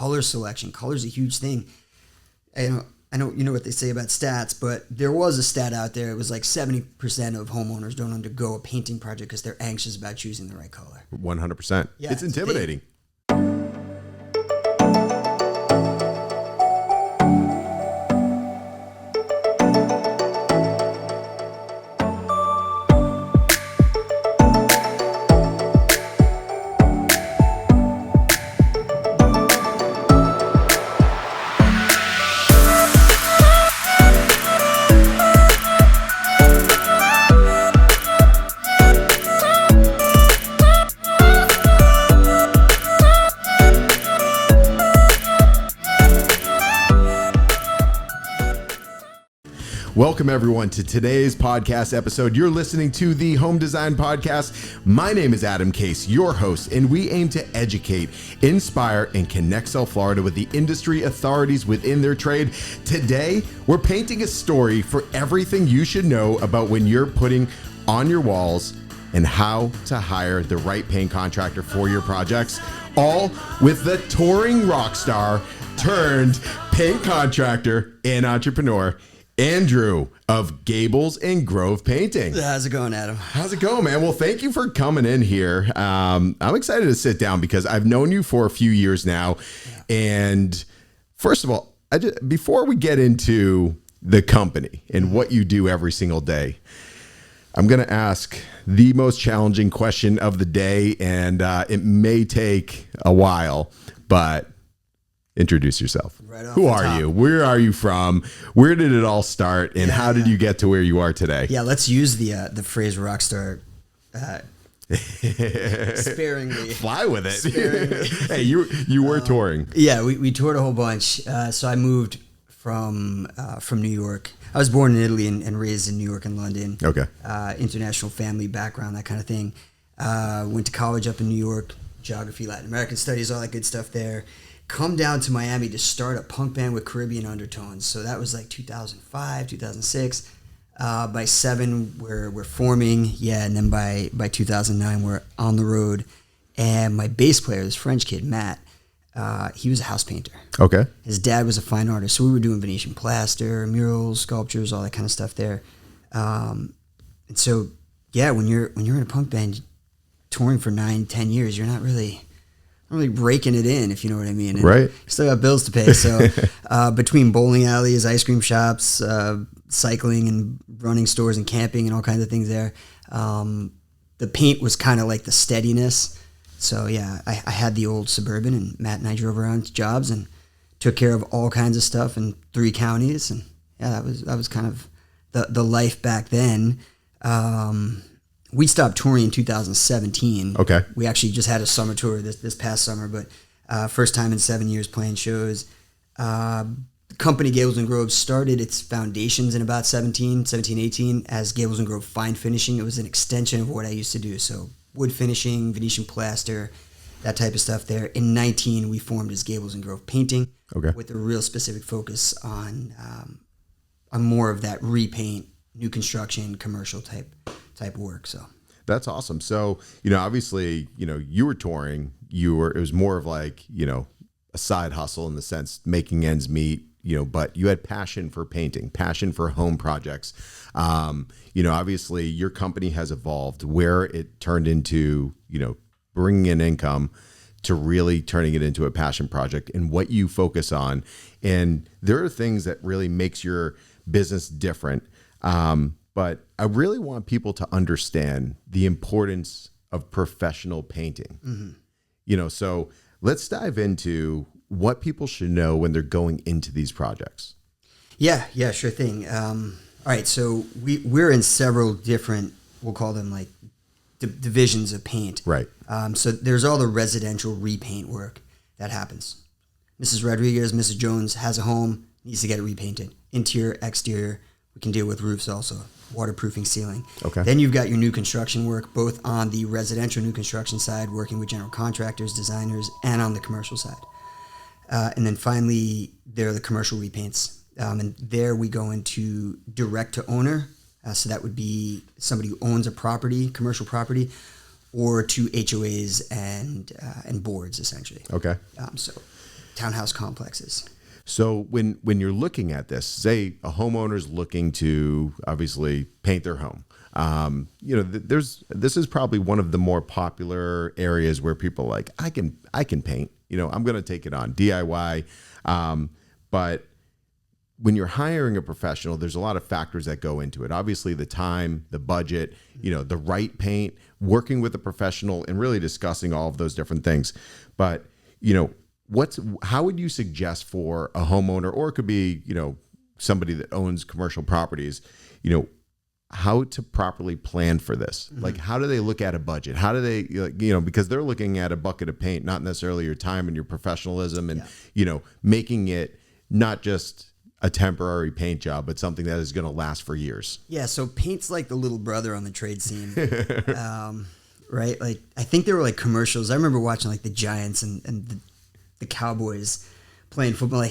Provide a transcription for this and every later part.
color selection. Color's a huge thing. I know you know what they say about stats, but there was a stat out there. It was like 70% of homeowners don't undergo a painting project because they're anxious about choosing the right color. 100%. Yeah, it's intimidating. Welcome, everyone, to today's podcast episode. You're listening to the Home Design Podcast. My name is Adam Case, your host, and we aim to educate, inspire, and connect South Florida with the industry authorities within their trade. Today, we're painting a story for everything you should know about when you're putting on your walls and how to hire the right paint contractor for your projects, all with the touring rock star turned paint contractor and entrepreneur, Andrew of Gables and Grove Painting. How's it going, Adam? How's it going, man? Well, thank you for coming in here. I'm excited to sit down because I've known you for a few years now. Yeah. And first of all, before we get into the company and what you do every single day, I'm going to ask the most challenging question of the day, and it may take a while, but introduce yourself. Right off Who the are top. you? Where are you from? Where did it all start? And how did you get to where you are today? Yeah, let's use the phrase rock star sparingly. Fly with it. Sparingly. Hey, you were touring. Yeah, we toured a whole bunch. So I moved from New York. I was born in Italy and raised in New York and London. Okay. International family background, that kind of thing. Went to college up in New York, geography, Latin American studies, all that good stuff there. Come down to Miami to start a punk band with Caribbean undertones. So that was like 2005, 2006. By 7, we're forming. Yeah, and then by 2009, we're on the road. And my bass player, this French kid, Matt, he was a house painter. Okay. His dad was a fine artist. So we were doing Venetian plaster, murals, sculptures, all that kind of stuff there. And so, yeah, when you're in a punk band touring for 9-10 years, you're not really breaking it in, if you know what I mean. And right. Still got bills to pay. So between bowling alleys, ice cream shops, cycling and running stores and camping and all kinds of things there, the paint was kind of like the steadiness. So yeah, I had the old Suburban, and Matt and I drove around to jobs and took care of all kinds of stuff in 3 counties. And yeah, that was kind of the life back then. We stopped touring in 2017. Okay. We actually just had a summer tour this past summer, but first time in 7 years playing shows. The company Gables and Grove started its foundations in about 18 as Gables and Grove Fine Finishing. It was an extension of what I used to do. So wood finishing, Venetian plaster, that type of stuff there. In 19, we formed as Gables and Grove Painting. Okay. With a real specific focus on more of that repaint, new construction, commercial type work. So that's awesome. So, obviously, you were touring, it was more of like, a side hustle in the sense making ends meet, but you had passion for painting, passion for home projects. Obviously your company has evolved where it turned into, bringing in income to really turning it into a passion project and what you focus on. And there are things that really makes your business different. But I really want people to understand the importance of professional painting. Mm-hmm. So let's dive into what people should know when they're going into these projects. Yeah, sure thing. All right, so we're in several different, we'll call them like divisions of paint. Right. So there's all the residential repaint work that happens. Mrs. Rodriguez, Mrs. Jones has a home, needs to get it repainted. Interior, exterior. We can deal with roofs also, waterproofing, ceiling. Okay. Then you've got your new construction work, both on the residential new construction side, working with general contractors, designers, and on the commercial side. And then finally, there are the commercial repaints. And there we go into direct to owner. So that would be somebody who owns a property, commercial property, or to HOAs and boards, essentially. Okay. So townhouse complexes. So when you're looking at this, say a homeowner's looking to obviously paint their home, this is probably one of the more popular areas where people are like, I can paint, I'm going to take it on DIY. But when you're hiring a professional, there's a lot of factors that go into it. Obviously the time, the budget, the right paint, working with a professional and really discussing all of those different things. But, how would you suggest for a homeowner, or it could be, somebody that owns commercial properties, how to properly plan for this? Mm-hmm. Like, how do they look at a budget? How do they, because they're looking at a bucket of paint, not necessarily your time and your professionalism and, making it not just a temporary paint job, but something that is going to last for years. Yeah. So paint's like the little brother on the trade scene. Right. Like, I think there were like commercials. I remember watching like the Giants and the Cowboys playing football, like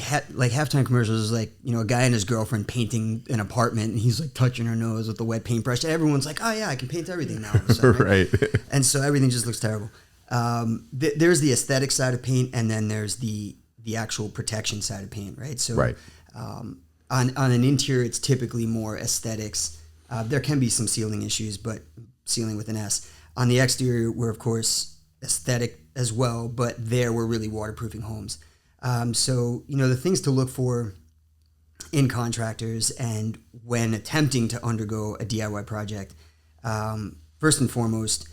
halftime commercials is like, a guy and his girlfriend painting an apartment, and he's like touching her nose with the wet paintbrush. Everyone's like, oh yeah, I can paint everything now. All of a sudden, right? And so everything just looks terrible. There's the aesthetic side of paint, and then there's the actual protection side of paint, right? So right. On an interior, it's typically more aesthetics. There can be some sealing issues, but sealing with an S. On the exterior, we're of course aesthetic as well, but there we're really waterproofing homes. So, the things to look for in contractors and when attempting to undergo a DIY project, first and foremost,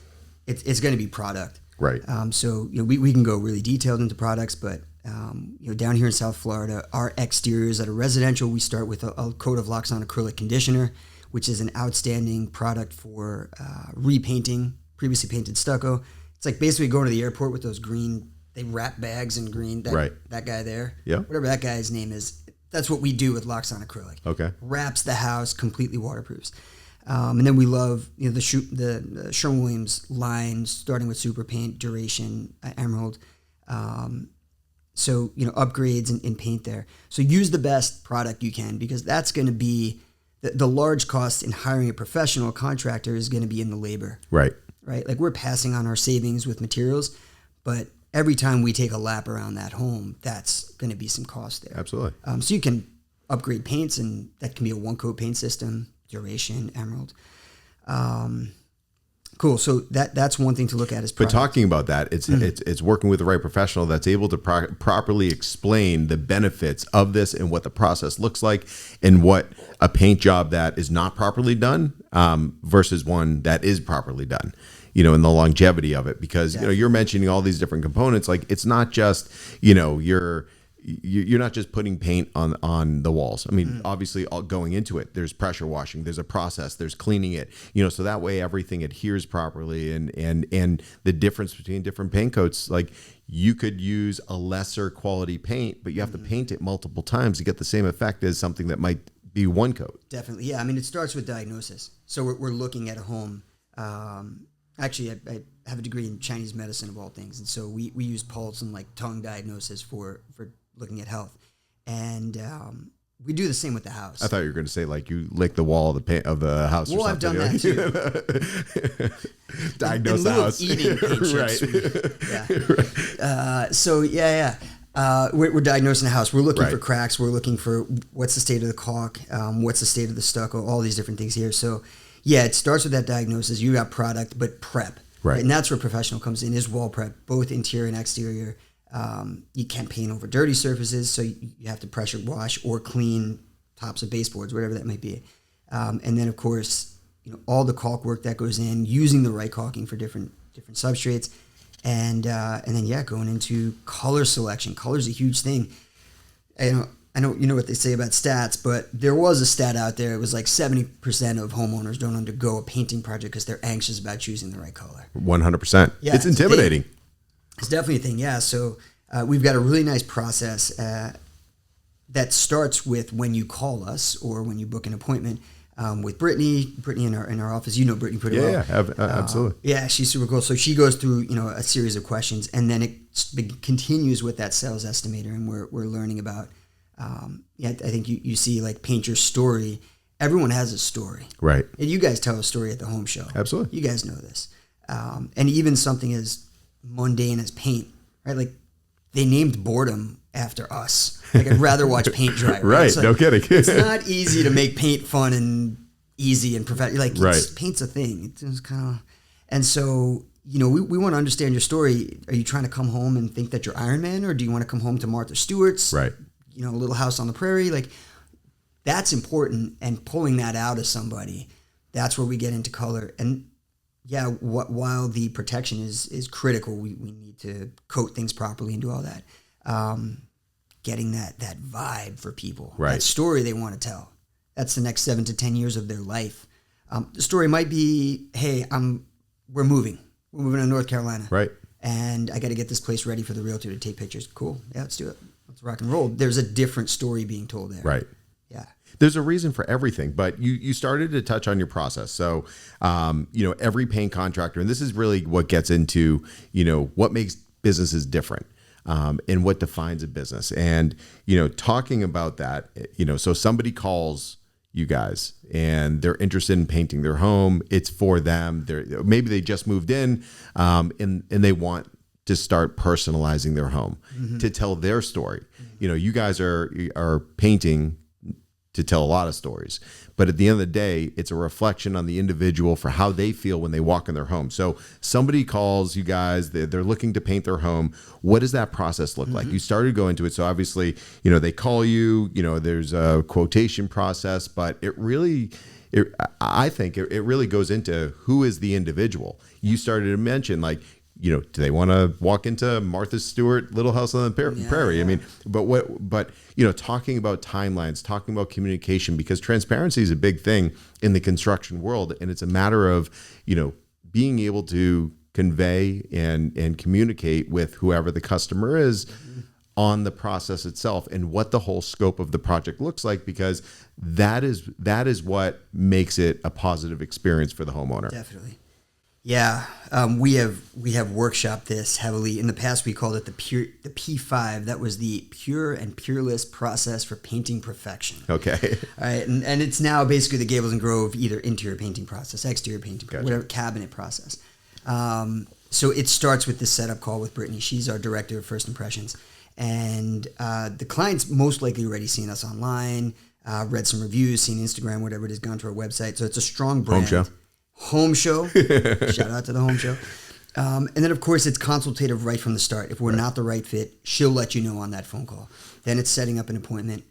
it's going to be product. Right. So, we can go really detailed into products, but, down here in South Florida, our exteriors at a residential, we start with a coat of Loxon acrylic conditioner, which is an outstanding product for repainting previously painted stucco. It's like basically going to the airport with those green, they wrap bags in green, that guy there. Yeah. Whatever that guy's name is, that's what we do with Loxon acrylic. Okay. Wraps the house, completely waterproofs. And then we love the Sherwin-Williams line, starting with super paint, duration, emerald. So, upgrades in paint there. So use the best product you can, because that's going to be the large cost in hiring a professional contractor is going to be in the labor. Right. Right. Like, we're passing on our savings with materials, but every time we take a lap around that home, that's going to be some cost there. Absolutely. So you can upgrade paints, and that can be a one-coat paint system, duration, emerald. Cool. So that's one thing to look at. But talking about that, it's working with the right professional that's able to properly explain the benefits of this and what the process looks like, and what a paint job that is not properly done versus one that is properly done. And the longevity of it, because you're mentioning all these different components. Like, it's not just you're not just putting paint on the walls. I mean, obviously, going into it, there's pressure washing, there's a process, there's cleaning it, so that way everything adheres properly, and the difference between different paint coats, like, you could use a lesser quality paint, but you have to paint it multiple times to get the same effect as something that might be one coat. Definitely. Yeah. I mean, it starts with diagnosis. So we're looking at a home. Actually, I have a degree in Chinese medicine, of all things, and so we use pulse and like tongue diagnosis for looking at health, and we do the same with the house. I thought you were going to say like you lick the wall of the paint of the house. Well, or I've something. done that too. Diagnose the house. Eating paint chips. Right. Yeah. We're diagnosing the house. We're looking for cracks. We're looking for what's the state of the caulk, what's the state of the stucco, all these different things here. So, yeah, it starts with that diagnosis. You got product, but prep. Right. And that's where professional comes in, is wall prep, both interior and exterior. You can't paint over dirty surfaces, so you have to pressure wash or clean tops of baseboards, whatever that might be. And then, of course, all the caulk work that goes in, using the right caulking for different substrates, and then going into color selection. Color's a huge thing. I know what they say about stats, but there was a stat out there. It was like 70% of homeowners don't undergo a painting project because they're anxious about choosing the right color. 100%. Yeah, it's intimidating. It's definitely a thing, yeah. So we've got a really nice process that starts with when you call us or when you book an appointment with Brittany. Brittany in our office, Brittany pretty well. Yeah, absolutely. Yeah, she's super cool. So she goes through a series of questions, and then it continues with that sales estimator, and we're learning about. I think you see like paint your story. Everyone has a story, right? And you guys tell a story at the home show. Absolutely, you guys know this. And even something as mundane as paint, right? Like, they named boredom after us. Like I'd rather watch paint dry. Right. Like, No kidding. It's not easy to make paint fun and easy and professional. Like right. Paint's a thing. It's just kind of, and so, you know, we want to understand your story. Are you trying to come home and think that you're Iron Man, or do you want to come home to Martha Stewart's, right? You know, Little House on the Prairie? Like that's important, and pulling that out of somebody, that's where we get into color. And yeah, while the protection is critical, we need to coat things properly and do all that. Getting that vibe for people, right? That story they want to tell. That's the next 7 to 10 years of their life. The story might be, hey, we're moving to North Carolina, right? And I got to get this place ready for the realtor to take pictures. Cool, yeah, let's do it. Let's rock and roll. There's a different story being told there, right? Yeah. There's a reason for everything, but you started to touch on your process. So, you know, every paint contractor, and this is really what gets into, you know, what makes businesses different, and what defines a business. And, you know, talking about that, you know, so somebody calls you guys and they're interested in painting their home. It's for them. Maybe they just moved in, and they want to start personalizing their home, to tell their story. You know, you guys are painting to tell a lot of stories, but at the end of the day, it's a reflection on the individual for how they feel when they walk in their home. So somebody calls you guys, they're looking to paint their home. What does that process look like? You started going into it. So obviously, you know, they call you, you know, there's a quotation process, but I think it really goes into who is the individual. You started to mention, like, you know, do they want to walk into Martha Stewart Little House on the Prairie? Yeah. I mean, but you know, talking about timelines, talking about communication, because transparency is a big thing in the construction world, and it's a matter of, you know, being able to convey and communicate with whoever the customer is on the process itself and what the whole scope of the project looks like, because that is what makes it a positive experience for the homeowner. Definitely. Yeah, we have workshopped this heavily. In the past, we called it the P5. That was the pure and peerless process for painting perfection. Okay. All right, and it's now basically the Gables and Grove either interior painting process, exterior painting, gotcha. Whatever, cabinet process. So it starts with this setup call with Brittany. She's our director of first impressions, and the client's most likely already seen us online, read some reviews, seen Instagram, whatever it is, gone to our website. So it's a strong brand. Home show. Shout out to the home show. And then, of course, it's consultative right from the start. If we're not the right fit, she'll let you know on that phone call. Then it's setting up an appointment.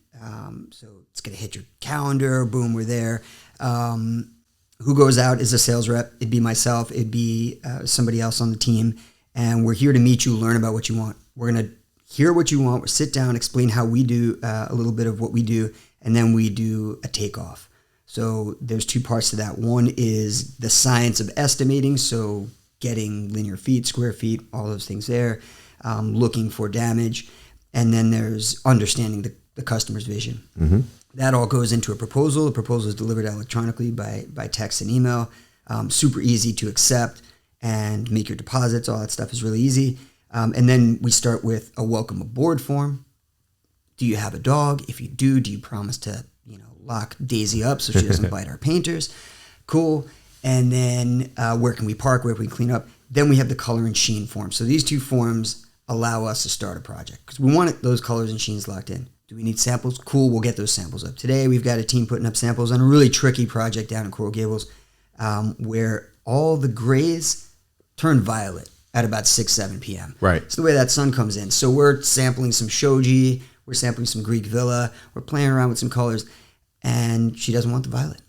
So it's going to hit your calendar. Boom, we're there. Who goes out is a sales rep. It'd be myself. It'd be somebody else on the team. And we're here to meet you, learn about what you want. We're going to hear what you want. We'll sit down, explain how we do a little bit of what we do, and then we do a takeoff. So there's two parts to that. One is the science of estimating, so getting linear feet, square feet, all those things there, looking for damage. And then there's understanding the customer's vision. Mm-hmm. That all goes into a proposal. The proposal is delivered electronically by text and email. Super easy to accept and make your deposits. All that stuff is really easy. And then we start with a welcome aboard form. Do you have a dog? If you do you promise to lock Daisy up so she doesn't bite our painters? Cool. And then where can we park? Where can we clean up? Then we have the color and sheen form. So these two forms allow us to start a project because we want those colors and sheens locked in. Do we need samples? Cool, we'll get those samples up. Today we've got a team putting up samples on a really tricky project down in Coral Gables where all the grays turn violet at about 6, 7 p.m. Right. It's the way that sun comes in. So we're sampling some shoji, we're sampling some Greek villa, we're playing around with some colors. And she doesn't want the violet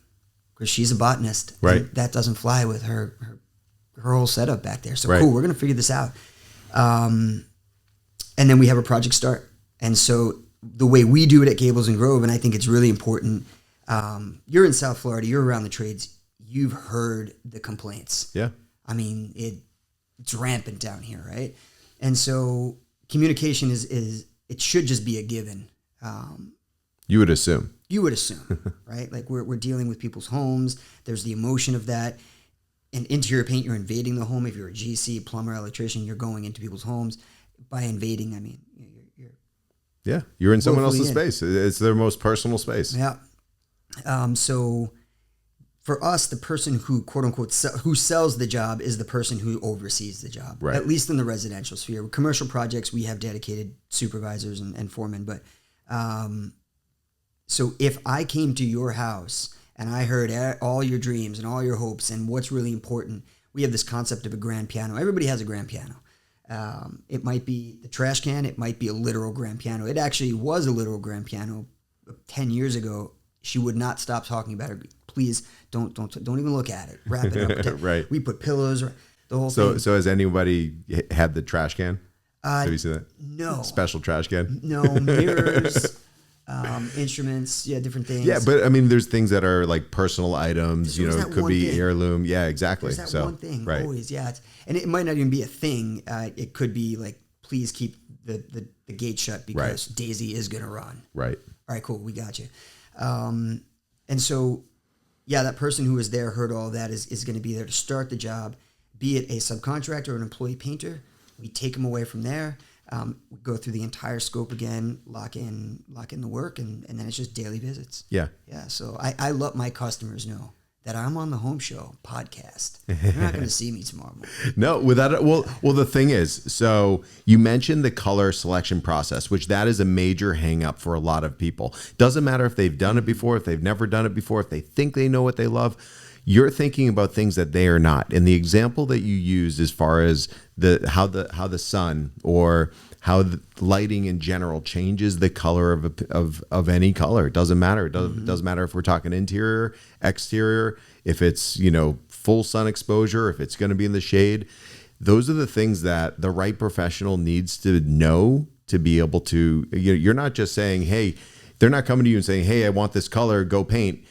because she's a botanist. Right. And that doesn't fly with her whole setup back there. So right. Cool, we're going to figure this out. And then we have a project start. And so the way we do it at Gables and Grove, and I think it's really important, you're in South Florida, you're around the trades, you've heard the complaints. Yeah. I mean, it's rampant down here, right? And so communication is it should just be a given. You would assume. You would assume, right? Like we're dealing with people's homes. There's the emotion of that. In interior paint, you're invading the home. If you're a GC, plumber, electrician, you're going into people's homes. By invading, I mean you're in someone else's space. It's their most personal space. Yeah. So for us, the person who quote unquote who sells the job is the person who oversees the job, right. At least in the residential sphere. With commercial projects, we have dedicated supervisors and foremen. But so if I came to your house and I heard all your dreams and all your hopes and what's really important, we have this concept of a grand piano. Everybody has a grand piano. It might be the trash can. It might be a literal grand piano. It actually was a literal grand piano 10 years ago. She would not stop talking about it. Please don't even look at it. Wrap it up. Right. We put pillows, the whole thing. So has anybody had the trash can? Have you seen that? No. Special trash can? No, mirrors, instruments, different things. Yeah, but I mean, there's things that are like personal items, it could be thing. Heirloom. Yeah, exactly. There's that one thing, right. always, and it might not even be a thing. It could be like, please keep the gate shut because Daisy is going to run. Right. All right, cool, we got you. And so, that person who was there heard all that is going to be there to start the job, be it a subcontractor or an employee painter. We take them away from there. We go through the entire scope again, lock in the work, and then it's just daily visits. Yeah. Yeah. So I let my customers know that I'm on the Home Show podcast. You're not going to see me tomorrow morning. No, without it. Well, the thing is, so you mentioned the color selection process, which that is a major hang up for a lot of people. Doesn't matter if they've done it before, if they've never done it before, if they think they know what they love. You're thinking about things that they are not. And the example that you used as far as how the sun or how the lighting in general changes the color of any color. It doesn't matter. It doesn't matter if we're talking interior, exterior, if it's, full sun exposure, if it's going to be in the shade. Those are the things that the right professional needs to know to be able to, you're not just saying, hey, they're not coming to you and saying, hey, I want this color, go paint.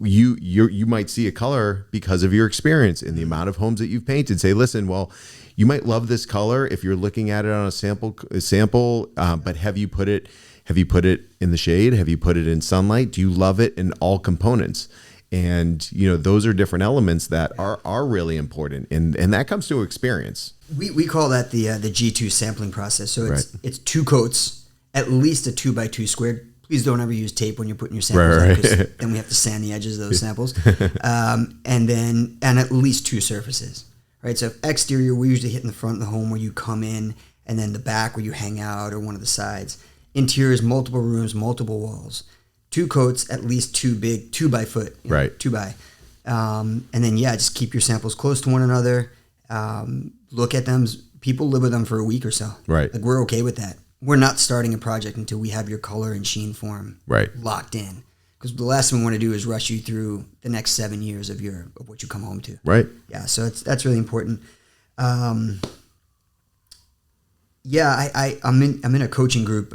You might see a color because of your experience in the amount of homes that you've painted. Say, listen, well, you might love this color if you're looking at it on a sample, but have you put it in the shade? Have you put it in sunlight? Do you love it in all components? And those are different elements that are really important, and that comes to experience. We call that the G2 sampling process. So it's 2 coats, at least a 2x2 squared. Please don't ever use tape when you're putting your samples in, because then we have to sand the edges of those samples. And at least 2 surfaces, right? So if exterior, we're usually hitting the front of the home where you come in, and then the back where you hang out, or one of the sides. Interiors, multiple rooms, multiple walls. 2 coats, at least 2 big, 2x foot, right? 2x. And then just keep your samples close to one another. Look at them. People live with them for a week or so. Right. Like, we're okay with that. We're not starting a project until we have your color and sheen form locked in. Because the last thing we want to do is rush you through the next 7 years of what you come home to. Right. Yeah, so that's really important. I'm in a coaching group,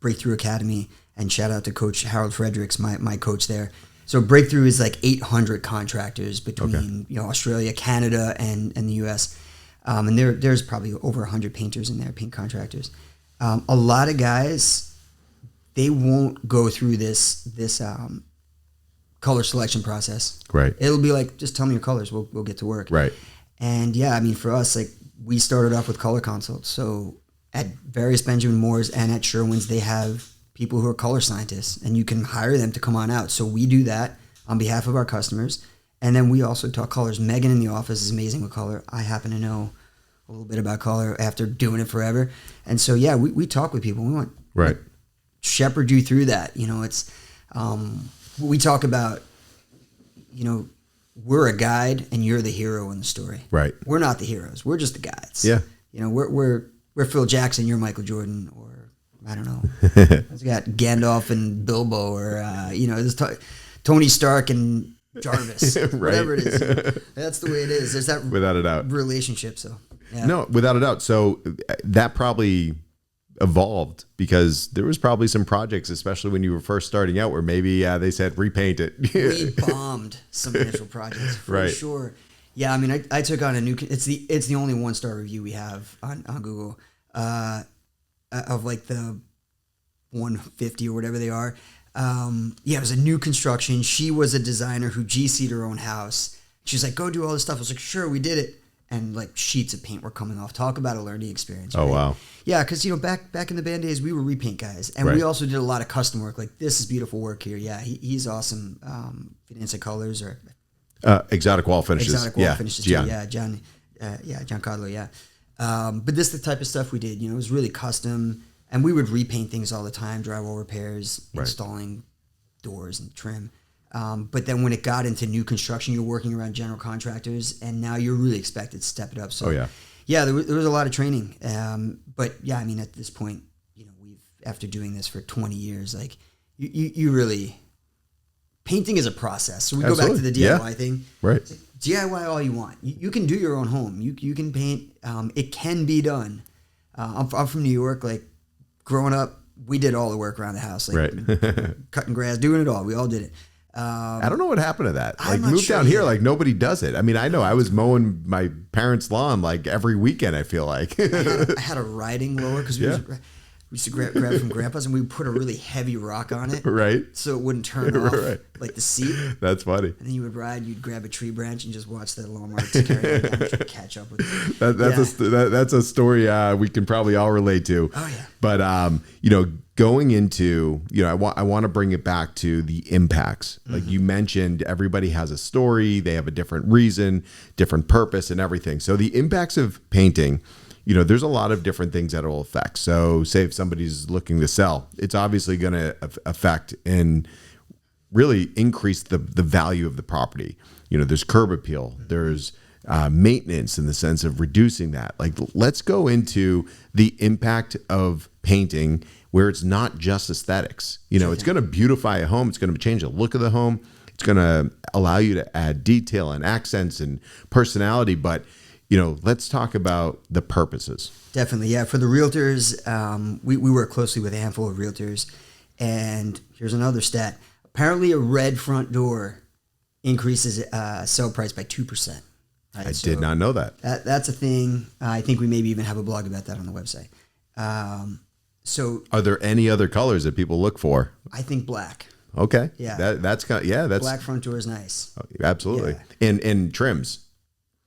Breakthrough Academy, and shout out to Coach Harold Fredericks, my coach there. So Breakthrough is like 800 contractors between Australia, Canada, and the U.S. And there's probably over 100 painters in there, paint contractors. A lot of guys, they won't go through this color selection process. Right. It'll be like, just tell me your colors, we'll get to work. Right. And for us, like, we started off with color consults. So at various Benjamin Moores and at Sherwin's, they have people who are color scientists, and you can hire them to come on out. So we do that on behalf of our customers. And then we also talk colors. Megan in the office is amazing with color. I happen to know a little bit about color after doing it forever. And so, we talk with people. We want to shepherd you through that. It's, we talk about, we're a guide and you're the hero in the story. Right. We're not the heroes. We're just the guides. Yeah. We're Phil Jackson, you're Michael Jordan, or I don't know. It's got Gandalf and Bilbo, or, there's Tony Stark and Jarvis, whatever it is. That's the way it is. There's that without a doubt relationship. So no, without a doubt. So that probably evolved because there was probably some projects, especially when you were first starting out, where maybe they said repaint it. We bombed some initial projects for sure. Yeah, I took on a new. It's the only 1-star review we have on Google of like the 150 or whatever they are. It was a new construction. She was a designer who GC'd her own house. She was like, go do all this stuff. I was like, sure, we did it. and like sheets of paint were coming off. Talk about a learning experience. Oh, right? wow. Yeah, because back in the band days, we were repaint guys, and we also did a lot of custom work. Like, this is beautiful work here. Yeah, he's awesome. Fidenza Colors or Exotic Wall Finishes. Exotic Wall Finishes. Too. Yeah, John. John Codlow. Yeah. But this is the type of stuff we did. It was really custom, and we would repaint things all the time. Drywall repairs, installing doors and trim. But then when it got into new construction, you're working around general contractors, and now you're really expected to step it up. So, there was a lot of training. But yeah, I mean, at this point, we've, after doing this for 20 years, like you really, painting is a process. So we go back to the DIY thing. Right. It's like, DIY all you want. You can do your own home. You can paint. It can be done. I'm from New York. Like, growing up, we did all the work around the house. Like, cutting grass, doing it all. We all did it. I don't know what happened to that. Like, I'm not sure down here, either. like nobody does it. I mean, I know I was mowing my parents' lawn like every weekend, I feel like. I had a riding lower because we used to grab from Grandpa's, and we would put a really heavy rock on it. Right. So it wouldn't turn off like the seat. That's funny. And then you would ride, you'd grab a tree branch and just watch that lawnmower carry down and catch up with it. That's a story we can probably all relate to. Oh, yeah. But, going into, I want to bring it back to the impacts. Like you mentioned, everybody has a story. They have a different reason, different purpose and everything. So the impacts of painting, there's a lot of different things that it will affect. So say if somebody's looking to sell, it's obviously going to affect and really increase the value of the property. There's curb appeal. There's maintenance in the sense of reducing that. Like, let's go into the impact of painting where it's not just aesthetics. It's going to beautify a home. It's going to change the look of the home. It's going to allow you to add detail and accents and personality. But, let's talk about the purposes. Definitely. Yeah. For the realtors, we work closely with a handful of realtors. And here's another stat. Apparently a red front door increases sale price by 2%. Right? I did not know that. That's a thing. I think we maybe even have a blog about that on the website. So are there any other colors that people look for? I think black. Okay. Yeah. That's Black front door is nice. Absolutely. Yeah. And trims.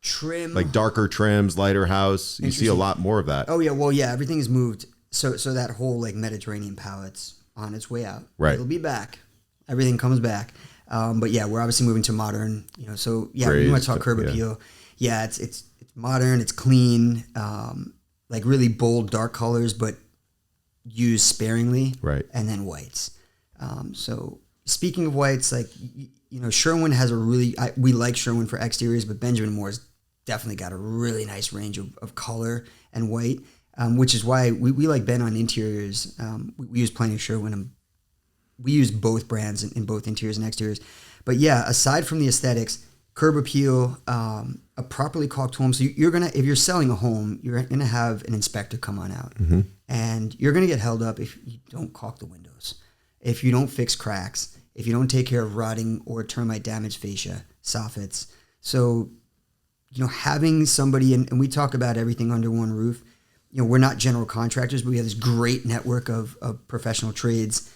Trim. Like darker trims, lighter house. You see a lot more of that. Oh yeah. Well, yeah, everything is moved. So that whole like Mediterranean palette's on its way out. Right. It'll be back. Everything comes back. But yeah, we're obviously moving to modern, so yeah, Great. we want to talk curb appeal. Yeah, it's modern, it's clean, like really bold, dark colors, but used sparingly. Right. And then whites. So speaking of whites, like, Sherwin has we like Sherwin for exteriors, but Benjamin Moore's definitely got a really nice range of color and white, which is why we like Ben on interiors. We use plenty of Sherwin, and we use both brands in both interiors and exteriors. But yeah, aside from the aesthetics, curb appeal, a properly caulked home. So if you're selling a home, you're gonna have an inspector come on out, and you're gonna get held up if you don't caulk the windows, if you don't fix cracks, if you don't take care of rotting or termite damaged fascia, soffits. So, having somebody, and we talk about everything under one roof. We're not general contractors, but we have this great network of professional trades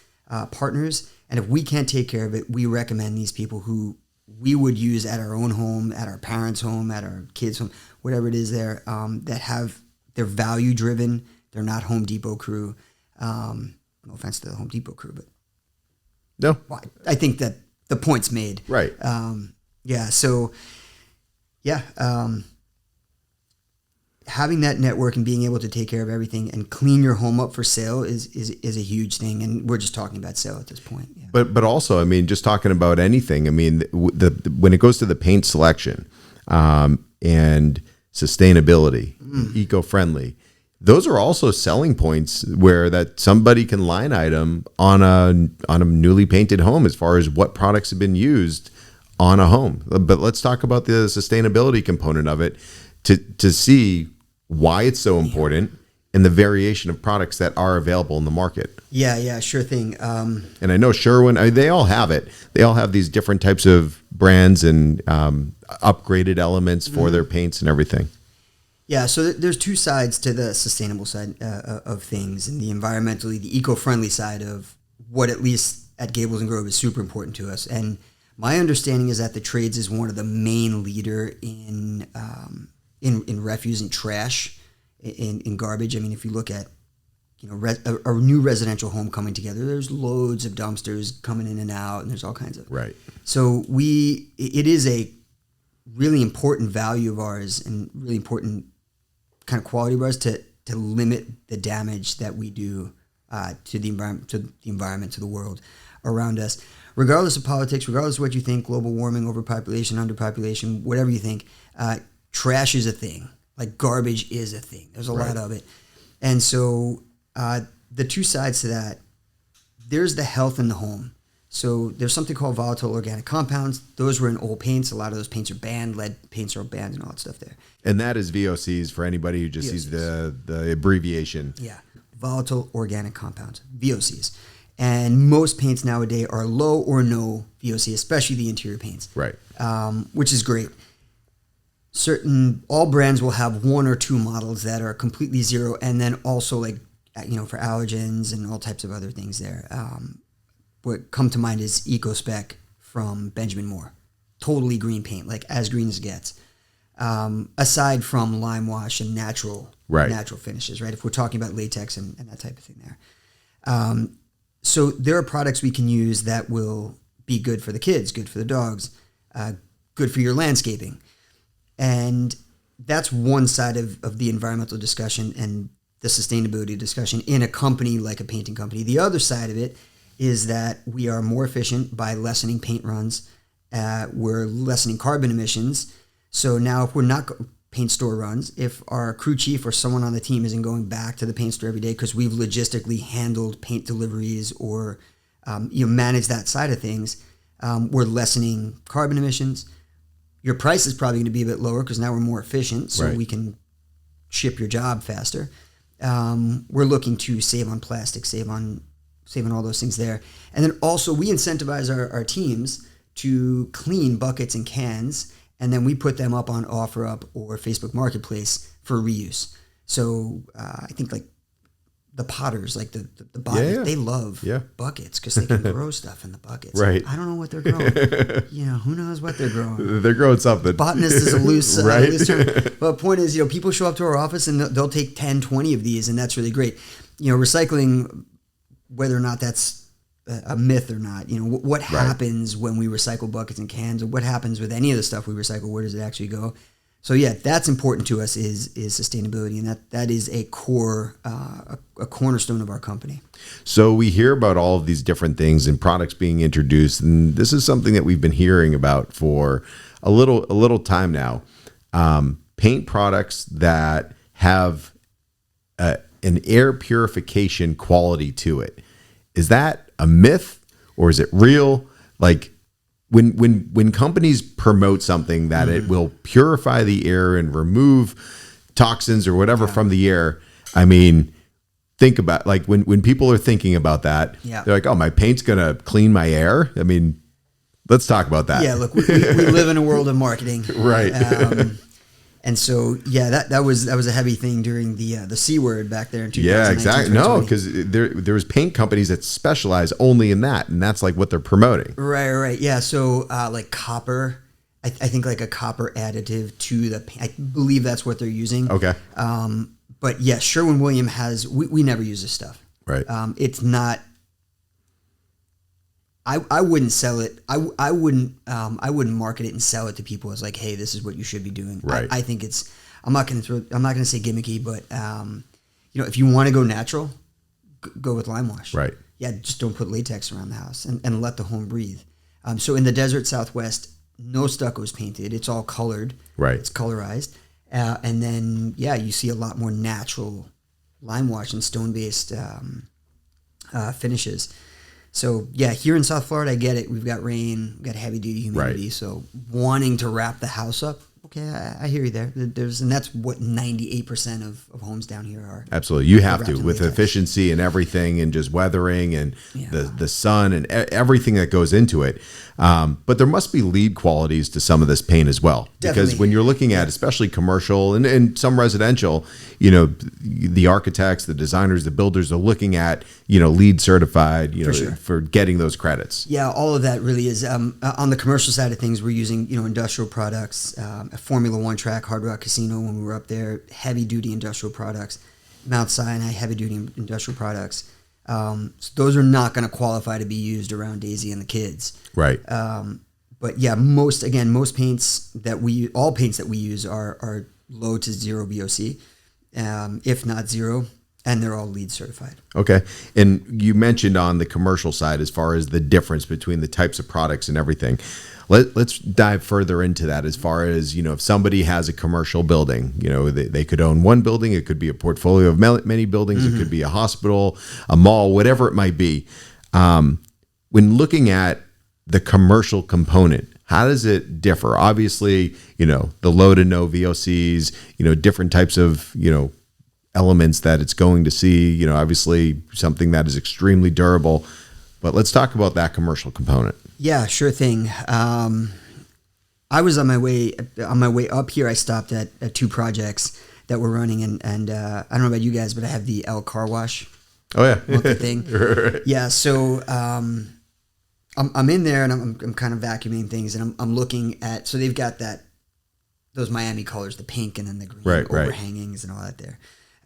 partners. And if we can't take care of it, we recommend these people who we would use at our own home, at our parents' home, at our kids' home, whatever it is there, that they're value driven. They're not Home Depot crew. No offense to the Home Depot crew, but no, I think that the point's made. Right. Having that network and being able to take care of everything and clean your home up for sale is a huge thing. And we're just talking about sale at this point. Yeah. But also, I mean, just talking about anything, I mean, when it goes to the paint selection and sustainability, eco-friendly, those are also selling points where that somebody can line item on a newly painted home as far as what products have been used on a home. But let's talk about the sustainability component of it to see why it's so important and the variation of products that are available in the market. Yeah, sure thing. And I know Sherwin, they all have it. They all have these different types of brands and upgraded elements for their paints and everything. Yeah, so there's two sides to the sustainable side of things, and the environmentally, the eco-friendly side of what, at least at Gables and Grove, is super important to us. And my understanding is that the trades is one of the main leader in in refuse and trash, in garbage. I mean, if you look at, you know, a new residential home coming together, there's loads of dumpsters coming in and out, and there's all kinds of. Right. So it is a really important value of ours and really important kind of quality of ours to limit the damage that we do to the environment, to the world around us, regardless of politics, regardless of what you think, global warming, overpopulation, underpopulation, whatever you think. Trash is a thing. Like garbage is a thing. There's a lot of it, and so the two sides to that. There's the health in the home. So there's something called volatile organic compounds. Those were in old paints. A lot of those paints are banned. Lead paints are banned and all that stuff there. And that is VOCs for anybody who just sees the abbreviation. Yeah. Volatile organic compounds, VOCs. And most paints nowadays are low or no VOC, especially the interior paints. Right. Which is great. All brands will have one or two models that are completely zero, and then also like, you know, for allergens and all types of other things there. What come to mind is EcoSpec from Benjamin Moore. Totally green paint, like as green as it gets. Aside from Limewash and natural finishes, right? If we're talking about latex and that type of thing there. So there are products we can use that will be good for the kids, good for the dogs, good for your landscaping. And that's one side of the environmental discussion and the sustainability discussion in a company like a painting company. The other side of it is that we are more efficient by lessening paint runs. We're lessening carbon emissions. So now if we're not paint store runs, if our crew chief or someone on the team isn't going back to the paint store every day because we've logistically handled paint deliveries or manage that side of things, we're lessening carbon emissions. Your price is probably going to be a bit lower because now we're more efficient, so we can ship your job faster. We're looking to save on plastic, save on all those things there. And then also we incentivize our teams to clean buckets and cans, and then we put them up on OfferUp or Facebook Marketplace for reuse. So I think like the potters, like the botanists, they love buckets because they can grow stuff in the buckets. Right. I don't know what they're growing. Who knows what they're growing. They're growing something. Botanist is a loose term. But the point is, people show up to our office and they'll take 10, 20 of these, and that's really great. Recycling, whether or not that's a myth or not, what happens when we recycle buckets and cans, or what happens with any of the stuff we recycle, where does it actually go? So that's important to us is sustainability, and that is a core, a cornerstone of our company. So we hear about all of these different things and products being introduced, and this is something that we've been hearing about for a little time now. Paint products that have an air purification quality to it. Is that a myth or is it real? Like when companies promote something that it will purify the air and remove toxins or whatever from the air, I mean, think about like when people are thinking about that, they're like, oh, my paint's going to clean my air. I mean, let's talk about that. Yeah, look, we live in a world of marketing. Right. And so, that was a heavy thing during the C word back there in 2019. Yeah, exactly. No, because there was paint companies that specialize only in that, and that's like what they're promoting. Right. Yeah, so like copper, I think like a copper additive to the paint. I believe that's what they're using. Okay. But yeah, Sherwin-Williams has, we never use this stuff. Right. It's not, I wouldn't sell it. I wouldn't market it and sell it to people as like, hey, this is what you should be doing. Right. I think I'm not going to say gimmicky, but if you want to go natural, go with Limewash. Right. Yeah. Just don't put latex around the house and let the home breathe. So in the desert Southwest, no stucco is painted. It's all colored. Right. It's colorized. And then, you see a lot more natural Limewash and stone-based finishes. So, here in South Florida, I get it. We've got rain, we've got heavy-duty humidity. Right. So, wanting to wrap the house up, okay, I hear you there. And that's what 98% of homes down here are. Absolutely. You have to, with efficiency and everything, and just weathering and the sun and everything that goes into it. But there must be lead qualities to some of this paint as well. Definitely. Because when you're looking at, especially commercial and some residential, the architects, the designers, the builders are looking at, LEED certified, for getting those credits. Yeah, all of that really is. On the commercial side of things, we're using, industrial products, a Formula One track, Hard Rock Casino, when we were up there, heavy duty industrial products. Mount Sinai, heavy duty industrial products. So those are not going to qualify to be used around Daisy and the kids. Right. But yeah, most paints that all paints that we use are low to zero VOC, if not zero, and they're all LEED certified. Okay. And you mentioned on the commercial side, as far as the difference between the types of products and everything. Let's dive further into that as far as, if somebody has a commercial building, they could own one building. It could be a portfolio of many buildings. It could be a hospital, a mall, whatever it might be. When looking at the commercial component, how does it differ? Obviously, the low to no VOCs, different types of, elements that it's going to see, obviously something that is extremely durable. But let's talk about that commercial component. Yeah, sure thing. I was on my way up here. I stopped at two projects that were running, and I don't know about you guys, but I have the L car wash. Oh yeah, thing. Right. Yeah. So I'm in there and I'm kind of vacuuming things, and I'm looking at. So they've got those Miami colors, the pink and then the green overhangings and all that there.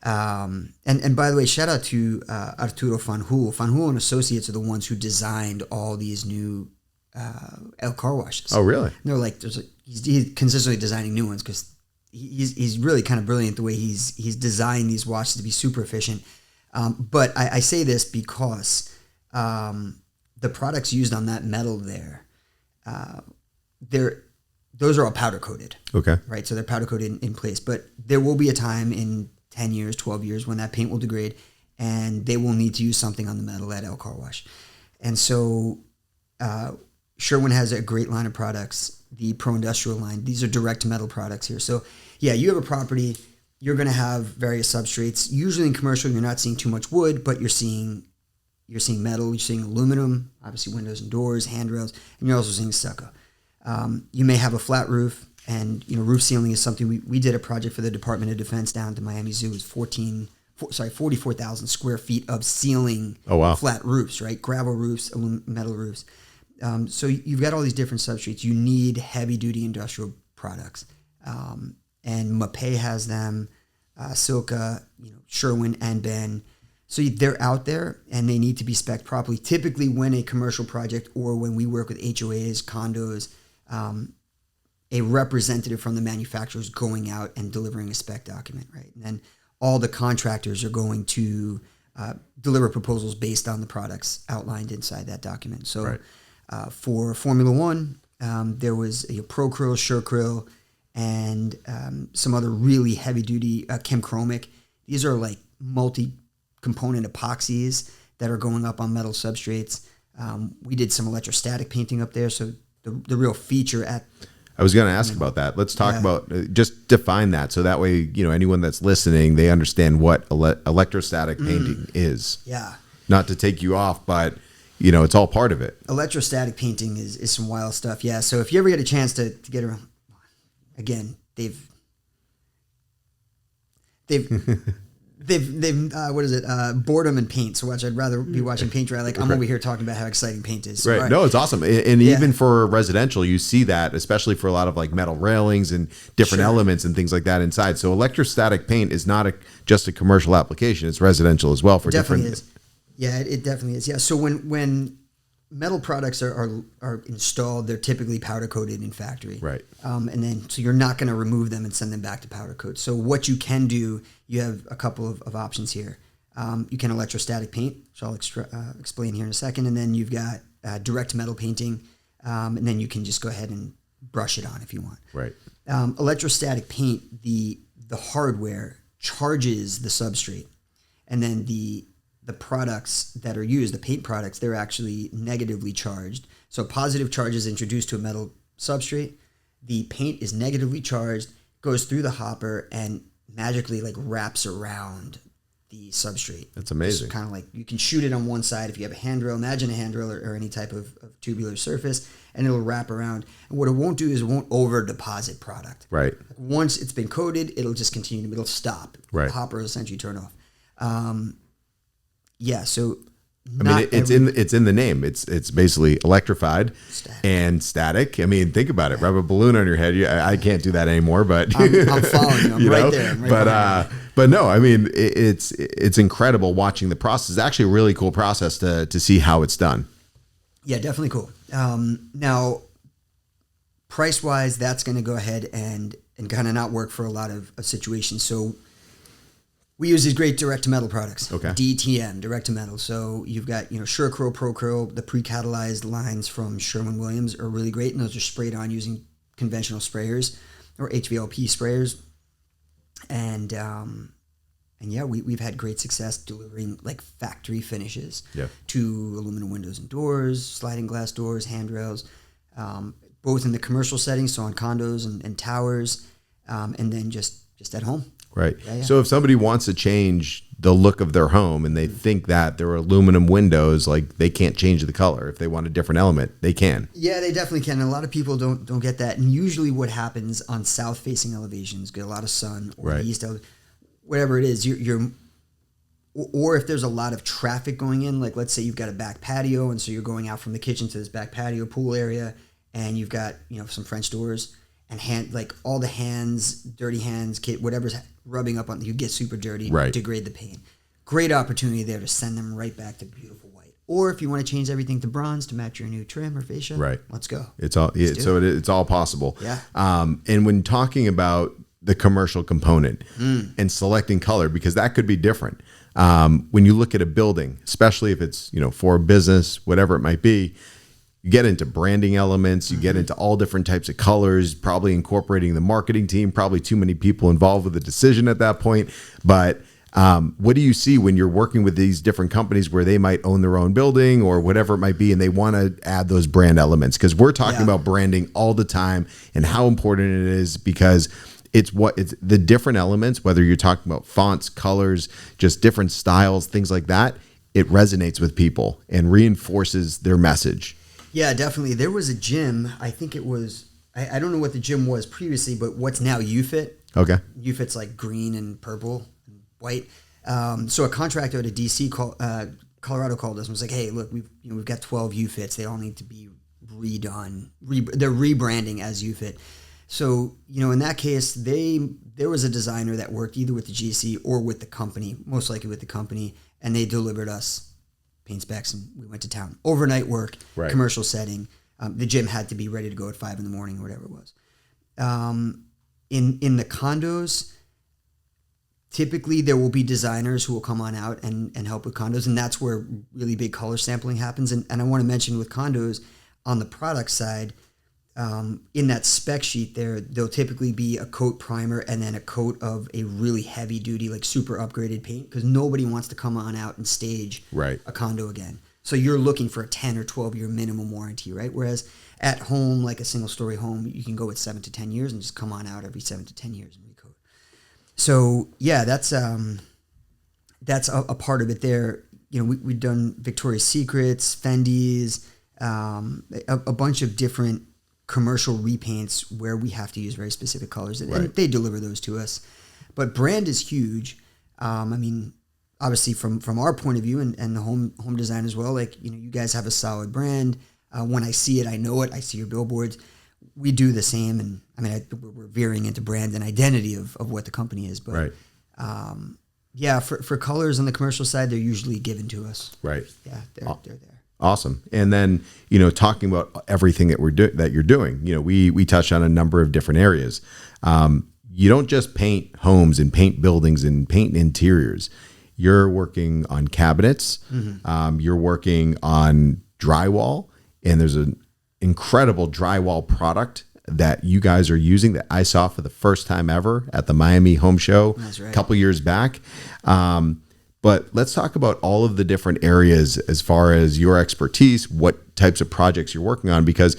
And by the way, shout out to Arturo Fanjul. Fanjul and Associates are the ones who designed all these new L car washes. Oh, really? And they're like, he's consistently designing new ones because he's really kind of brilliant the way he's designed these washes to be super efficient. But I say this because the products used on that metal there, those are all powder coated. Okay. Right, so they're powder coated in place. But there will be a time in 10 years, 12 years when that paint will degrade and they will need to use something on the metal at L car wash. And so Sherwin has a great line of products, the Pro Industrial line. These are direct metal products here. So yeah, you have a property, you're going to have various substrates. Usually in commercial, you're not seeing too much wood, but you're seeing metal, you're seeing aluminum, obviously windows and doors, handrails, and you're also seeing stucco. You may have a flat roof, and roof sealing is something we did a project for the Department of Defense down to Miami Zoo. It was 44,000 square feet of sealing. Oh, wow. Flat roofs, right? Gravel roofs, metal roofs. So you've got all these different substrates. You need heavy duty industrial products. And Mapei has them, Silca, Sherwin and Ben. So they're out there and they need to be spec'd properly. Typically when a commercial project or when we work with HOAs, condos, a representative from the manufacturer is going out and delivering a spec document, right? And then all the contractors are going to deliver proposals based on the products outlined inside that document. So right. For Formula One, there was a Procryl, Surecryl, and some other really heavy-duty Chemchromic. These are like multi-component epoxies that are going up on metal substrates. We did some electrostatic painting up there, so the real feature at... I was going to ask about that. Let's talk about, just define that. So that way, anyone that's listening, they understand what electrostatic painting is. Yeah. Not to take you off, but it's all part of it. Electrostatic painting is some wild stuff. Yeah. So if you ever get a chance to get around, again, they've what is it? Boredom and paint. So I'd rather be watching paint dry. Like I'm over here talking about how exciting paint is. So, right. Right. No, it's awesome. And even for residential, you see that, especially for a lot of like metal railings and different elements and things like that inside. So electrostatic paint is not just a commercial application. It's residential as well for different. Is. Yeah, it definitely is. Yeah. So when metal products are installed, they're typically powder coated in factory. Right. And then, so you're not going to remove them and send them back to powder coat. So what you can do, you have a couple of options here. You can electrostatic paint, which I'll explain here in a second. And then you've got direct metal painting. And then you can just go ahead and brush it on if you want. Right. Electrostatic paint, the hardware charges the substrate. And then the products that are used, the paint products, they're actually negatively charged. So positive charge is introduced to a metal substrate. The paint is negatively charged, goes through the hopper, and magically like wraps around the substrate. That's amazing. It's kind of like you can shoot it on one side if you have a handrail. Imagine a handrail or any type of tubular surface, and it'll wrap around. And what it won't do is it won't over deposit product. Right. Once it's been coated, it'll just continue. It'll stop. Right. The hopper will essentially turn off. Yeah, so it's in the name. It's basically electrified and static. I mean, think about it. Rub a balloon on your head. I can't do that anymore, but I'm following you. I'm right there. But no, I mean, it's incredible watching the process. It's actually a really cool process to see how it's done. Yeah, definitely cool. Now, price wise, that's going to go ahead and kind of not work for a lot of situations. So we use these great direct to metal products. Okay. DTM, direct to metal. So you've got, Sure Curl, Pro Curl, the pre-catalyzed lines from Sherwin-Williams are really great, and those are sprayed on using conventional sprayers or HVLP sprayers. And yeah, we've had great success delivering like factory finishes to aluminum windows and doors, sliding glass doors, handrails, both in the commercial setting, so on condos and towers, and then just at home. Right. Yeah. So if somebody wants to change the look of their home and they think that there are aluminum windows, like they can't change the color. If they want a different element, they can. Yeah, they definitely can. And a lot of people don't get that. And usually what happens on south facing elevations, get a lot of sun, or the east, whatever it is, or if there's a lot of traffic going in, like let's say you've got a back patio, and so you're going out from the kitchen to this back patio pool area, and you've got, some French doors, and all the hands, dirty hands, whatever's rubbing up on you get super dirty, degrade the paint. Great opportunity there to send them right back to beautiful white. Or if you want to change everything to bronze to match your new trim or fascia, let's go. It's all possible. Yeah. And when talking about the commercial component and selecting color, because that could be different. When you look at a building, especially if it's, for a business, whatever it might be, you get into branding elements, you get into all different types of colors, probably incorporating the marketing team, probably too many people involved with the decision at that point. But what do you see when you're working with these different companies where they might own their own building or whatever it might be, and they want to add those brand elements? Because we're talking about branding all the time and how important it is, because it's the different elements, whether you're talking about fonts, colors, just different styles, things like that, it resonates with people and reinforces their message. Yeah, definitely. There was a gym, I think it was, I don't know what the gym was previously, but what's now UFit. Okay. UFit's like green and purple and white. So a contractor out of DC, Colorado, called us and was like, hey, look, we've got 12 UFits. They all need to be redone. They're rebranding as UFit. So, in that case, there was a designer that worked either with the GC or with the company, most likely with the company, and they delivered us paint specs, and we went to town. Overnight work, commercial setting. The gym had to be ready to go at 5 a.m. or whatever it was. In the condos, typically there will be designers who will come on out and help with condos, and that's where really big color sampling happens. And I want to mention with condos, on the product side, in that spec sheet there'll typically be a coat primer and then a coat of a really heavy duty, like super upgraded paint, because nobody wants to come on out and stage a condo again. So you're looking for a 10 or 12 year minimum warranty, right? Whereas at home, like a single story home, you can go with 7 to 10 years and just come on out every 7 to 10 years and recoat. So yeah, that's a part of it there. We've done Victoria's Secrets, Fendi's, a bunch of different commercial repaints where we have to use very specific colors, and they deliver those to us. But brand is huge. I mean, obviously from our point of view and the home design as well, like, you guys have a solid brand. When I see it, I know it. I see your billboards. We do the same. And I mean, we're veering into brand and identity of what the company is. But yeah, for colors on the commercial side, they're usually given to us. Right. Yeah, they're there. Awesome. And then, talking about everything that you're doing, we touched on a number of different areas. You don't just paint homes and paint buildings and paint interiors. You're working on cabinets. You're working on drywall, and there's an incredible drywall product that you guys are using that I saw for the first time ever at the Miami Home Show a couple years back. But let's talk about all of the different areas as far as your expertise, what types of projects you're working on, because,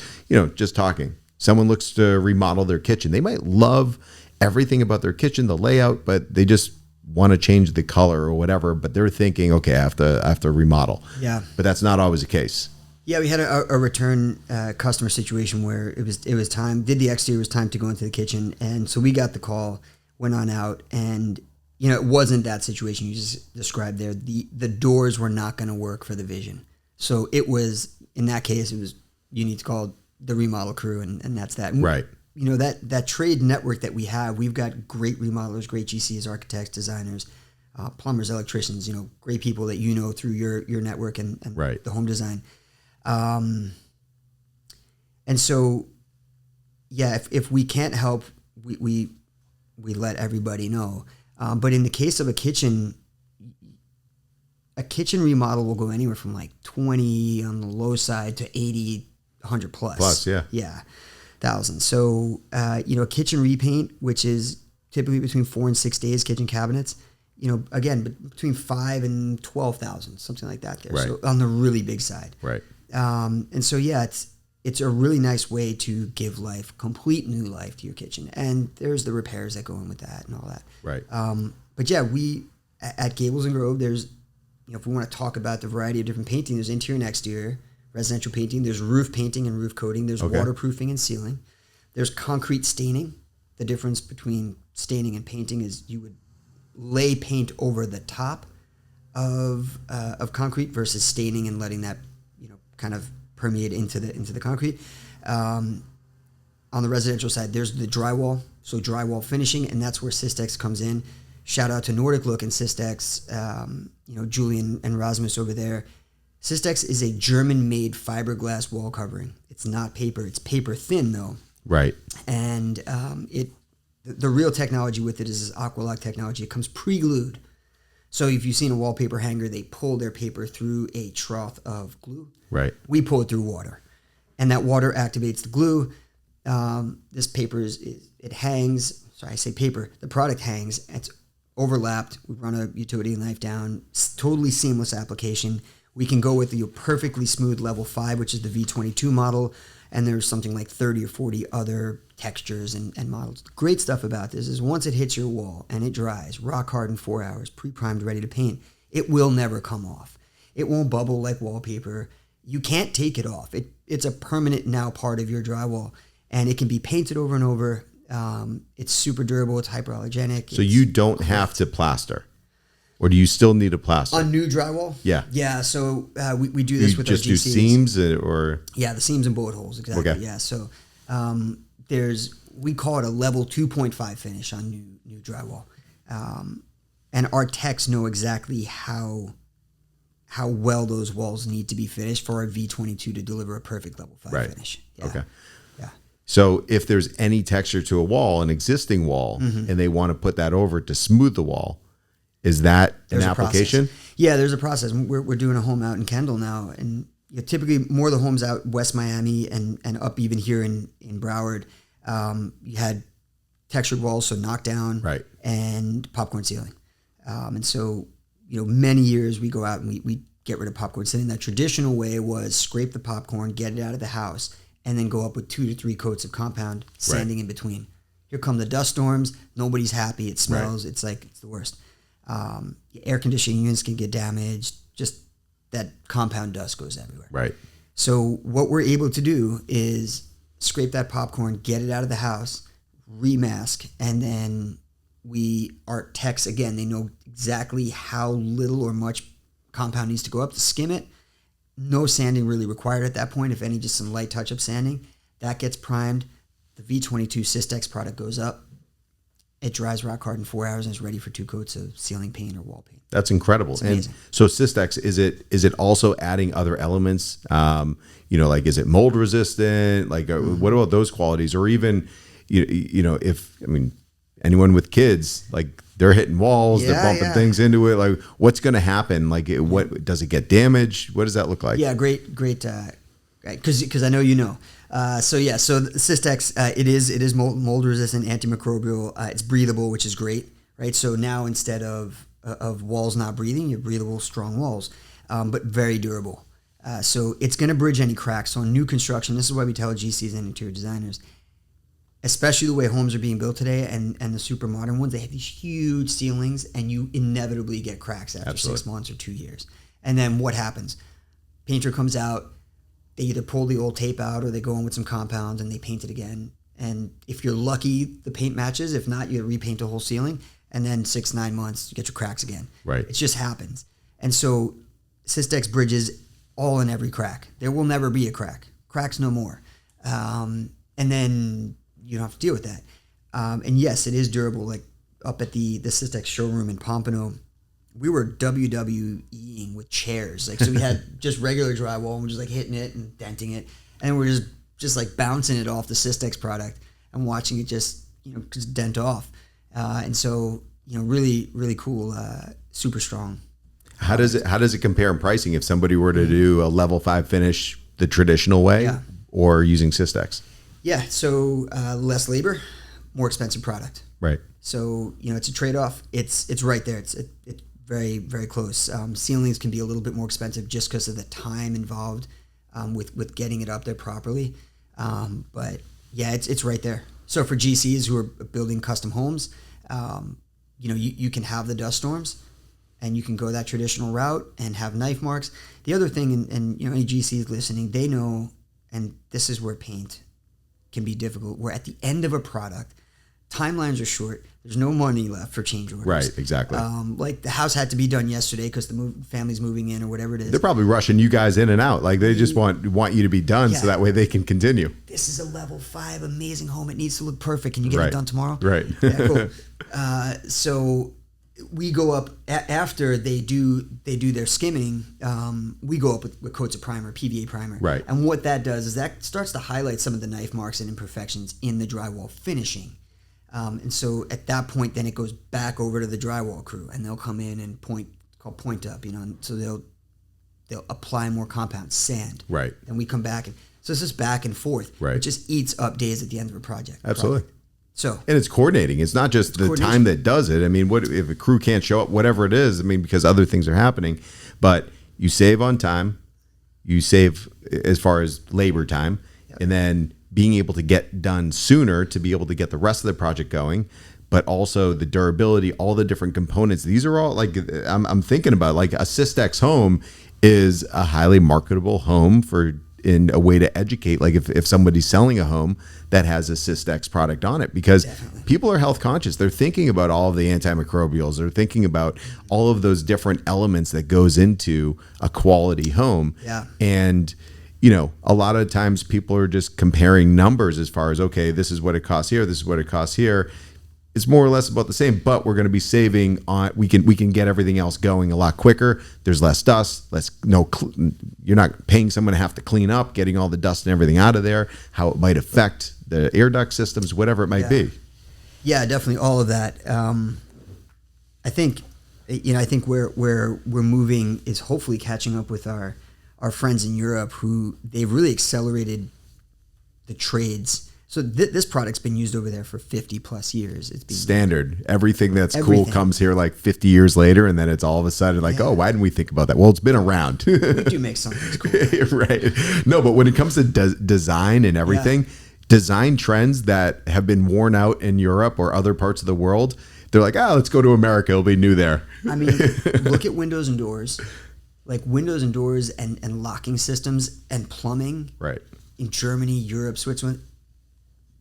just talking, someone looks to remodel their kitchen. They might love everything about their kitchen, the layout, but they just want to change the color or whatever, but they're thinking, okay, I have to remodel. Yeah. But that's not always the case. Yeah, we had a return customer situation where it was time, did the exterior, it was time to go into the kitchen. And so we got the call, went on out, and it wasn't that situation you just described there. The doors were not going to work for the vision. So it was, in that case, you need to call the remodel crew, and that's that. And Right. That trade network that we have, we've got great remodelers, great GCs, architects, designers, plumbers, electricians, great people that through your network and right. the home design. And so, yeah, if we can't help, we let everybody know. But in the case of a kitchen remodel will go anywhere from like 20 on the low side to 80, 100 plus. Plus, yeah. Yeah, thousands. So, a kitchen repaint, which is typically between 4 and 6 days, kitchen cabinets, again, between 5 and 12,000, something like that there. Right. So on the really big side. Right. And so, yeah, it's a really nice way to give complete new life to your kitchen. And there's the repairs that go in with that and all that. Right. But yeah, we at Gables and Grove, there's, if we want to talk about the variety of different painting, there's interior and exterior, residential painting, there's roof painting and roof coating, there's waterproofing and sealing, there's concrete staining. The difference between staining and painting is you would lay paint over the top of concrete versus staining and letting that kind of permeate into the concrete. On the residential side, there's the drywall, so drywall finishing, and that's where Systexx comes in. Shout out to Nordic Look and Systexx, Julian and Rasmus over there. Systexx is a German-made fiberglass wall covering. It's not paper; it's paper thin though. Right. And the real technology with it is this Aqualock technology. It comes pre-glued. So if you've seen a wallpaper hanger, they pull their paper through a trough of glue. Right. We pull it through water, and that water activates the glue. This paper it hangs. Sorry, I say paper. The product hangs. It's overlapped. We run a utility knife down. It's totally seamless application. We can go with the perfectly smooth level 5, which is the V22 model, and there's something like 30 or 40 other textures and models. The great stuff about this is once it hits your wall and it dries, rock hard in 4 hours, pre-primed, ready to paint, it will never come off. It won't bubble like wallpaper. You can't take it off. It's a permanent now part of your drywall, and it can be painted over and over. It's super durable. It's hyperallergenic. So you don't have to plaster, or do you still need a plaster? On new drywall? Yeah. Yeah, so we do this with our GCs. You just do seams or? Yeah, the seams and bullet holes, exactly. Okay. Yeah, so we call it a level 2.5 finish on new drywall. And our techs know exactly how well those walls need to be finished for our V22 to deliver a perfect level 5 finish. Yeah. Okay. Yeah. So if there's any texture to a wall, an existing wall, and they want to put that over to smooth the wall, is that an application? Yeah, there's a process. We're doing a home out in Kendall now, and typically more of the homes out West Miami and up even here in Broward, you had textured walls, so knockdown, right, and popcorn ceiling. And so, many years we go out and we get rid of popcorn ceiling. That traditional way was scrape the popcorn, get it out of the house, and then go up with 2 to 3 coats of compound, sanding in between. Here come the dust storms. Nobody's happy. It smells. Right. It's the worst. Air conditioning units can get damaged. Just that compound dust goes everywhere. Right. So what we're able to do is scrape that popcorn, get it out of the house, remask, and then our techs, again, they know exactly how little or much compound needs to go up to skim it. No sanding really required at that point, if any, just some light touch-up sanding. That gets primed. The V22 Systexx product goes up. It dries rock hard in 4 hours and is ready for 2 coats of ceiling paint or wall paint. That's incredible. It's amazing. And so Systexx, is it also adding other elements? Like is it mold resistant? Like what about those qualities? Or even, anyone with kids, like they're hitting walls, they're bumping things into it. Like what's going to happen? Like what does it get damaged? What does that look like? Yeah, great. Because I know so Systexx, it is mold resistant, antimicrobial. It's breathable, which is great, right? So now instead of walls not breathing, you have breathable, strong walls, but very durable. So it's going to bridge any cracks. So on new construction, this is why we tell GCs and interior designers, especially the way homes are being built today and the super modern ones, they have these huge ceilings and you inevitably get cracks after 6 months or 2 years. And then what happens? Painter comes out, they either pull the old tape out or they go in with some compound and they paint it again. And if you're lucky, the paint matches. If not, you repaint the whole ceiling. and then 6-9 months you get your cracks again. Right. It just happens. And so Systexx bridges all in every crack. There will never be a crack. Cracks no more. And then you don't have to deal with that. And yes, it is durable. Like up at the Systexx showroom in Pompano, we were WWEing with chairs. Like, so we had just regular drywall and we're just like hitting it and denting it. And we're just like bouncing it off the Systexx product and watching it just dent off. And so, really, really cool, super strong. How does it compare in pricing if somebody were to do a level 5 finish the traditional way or using Systexx? Yeah. So, less labor, more expensive product. Right. So, it's a trade-off. It's right there. It's very, very close. Ceilings can be a little bit more expensive just because of the time involved with getting it up there properly. But yeah, it's right there. So for GCs who are building custom homes, you can have the dust storms and you can go that traditional route and have knife marks. The other thing, and any GCs listening, they know, and this is where paint can be difficult, where at the end of a product, timelines are short. There's no money left for change orders. Right, exactly. Like the house had to be done yesterday because the family's moving in or whatever it is. They're probably rushing you guys in and out. Like they just want you to be done so that way they can continue. This is a level 5 amazing home. It needs to look perfect. Can you get it done tomorrow? Right. Yeah, cool. So we go up after they do their skimming. We go up with coats of primer, PVA primer. Right. And what that does is that starts to highlight some of the knife marks and imperfections in the drywall finishing. And so at that point, then it goes back over to the drywall crew, and they'll come in and point up, and so they'll apply more compound sand. Right. And we come back, and so it's just back and forth. Right. It just eats up days at the end of a project. Absolutely. So and it's coordinating. It's not just the time that does it. I mean, what if a crew can't show up? Whatever it is. I mean, because other things are happening, but you save on time, you save as far as labor time, and then being able to get done sooner to be able to get the rest of the project going, but also the durability, all the different components. These are all like, I'm thinking about like a Systexx home is a highly marketable home in a way to educate. Like if somebody's selling a home that has a Systexx product on it, because people are health conscious. They're thinking about all of the antimicrobials. They're thinking about all of those different elements that goes into a quality home. Yeah. And a lot of times people are just comparing numbers as far as, okay, this is what it costs here, this is what it costs here. It's more or less about the same, but we're going to be saving on, we can get everything else going a lot quicker. There's less dust, you're not paying someone to have to clean up, getting all the dust and everything out of there, how it might affect the air duct systems, whatever it might be. Yeah, definitely all of that. I think where we're moving is hopefully catching up with our friends in Europe, who they've really accelerated the trades. So this product's been used over there for 50 plus years. It's been standard. Everything that's cool comes here like 50 years later, and then it's all of a sudden like, oh, why didn't we think about that? Well, it's been around. We do make something that's cool. Right. No, but when it comes to design and everything, design trends that have been worn out in Europe or other parts of the world, they're like, let's go to America. It'll be new there. I mean, look at windows and doors. Like windows and doors and locking systems and plumbing. Right. In Germany, Europe, Switzerland,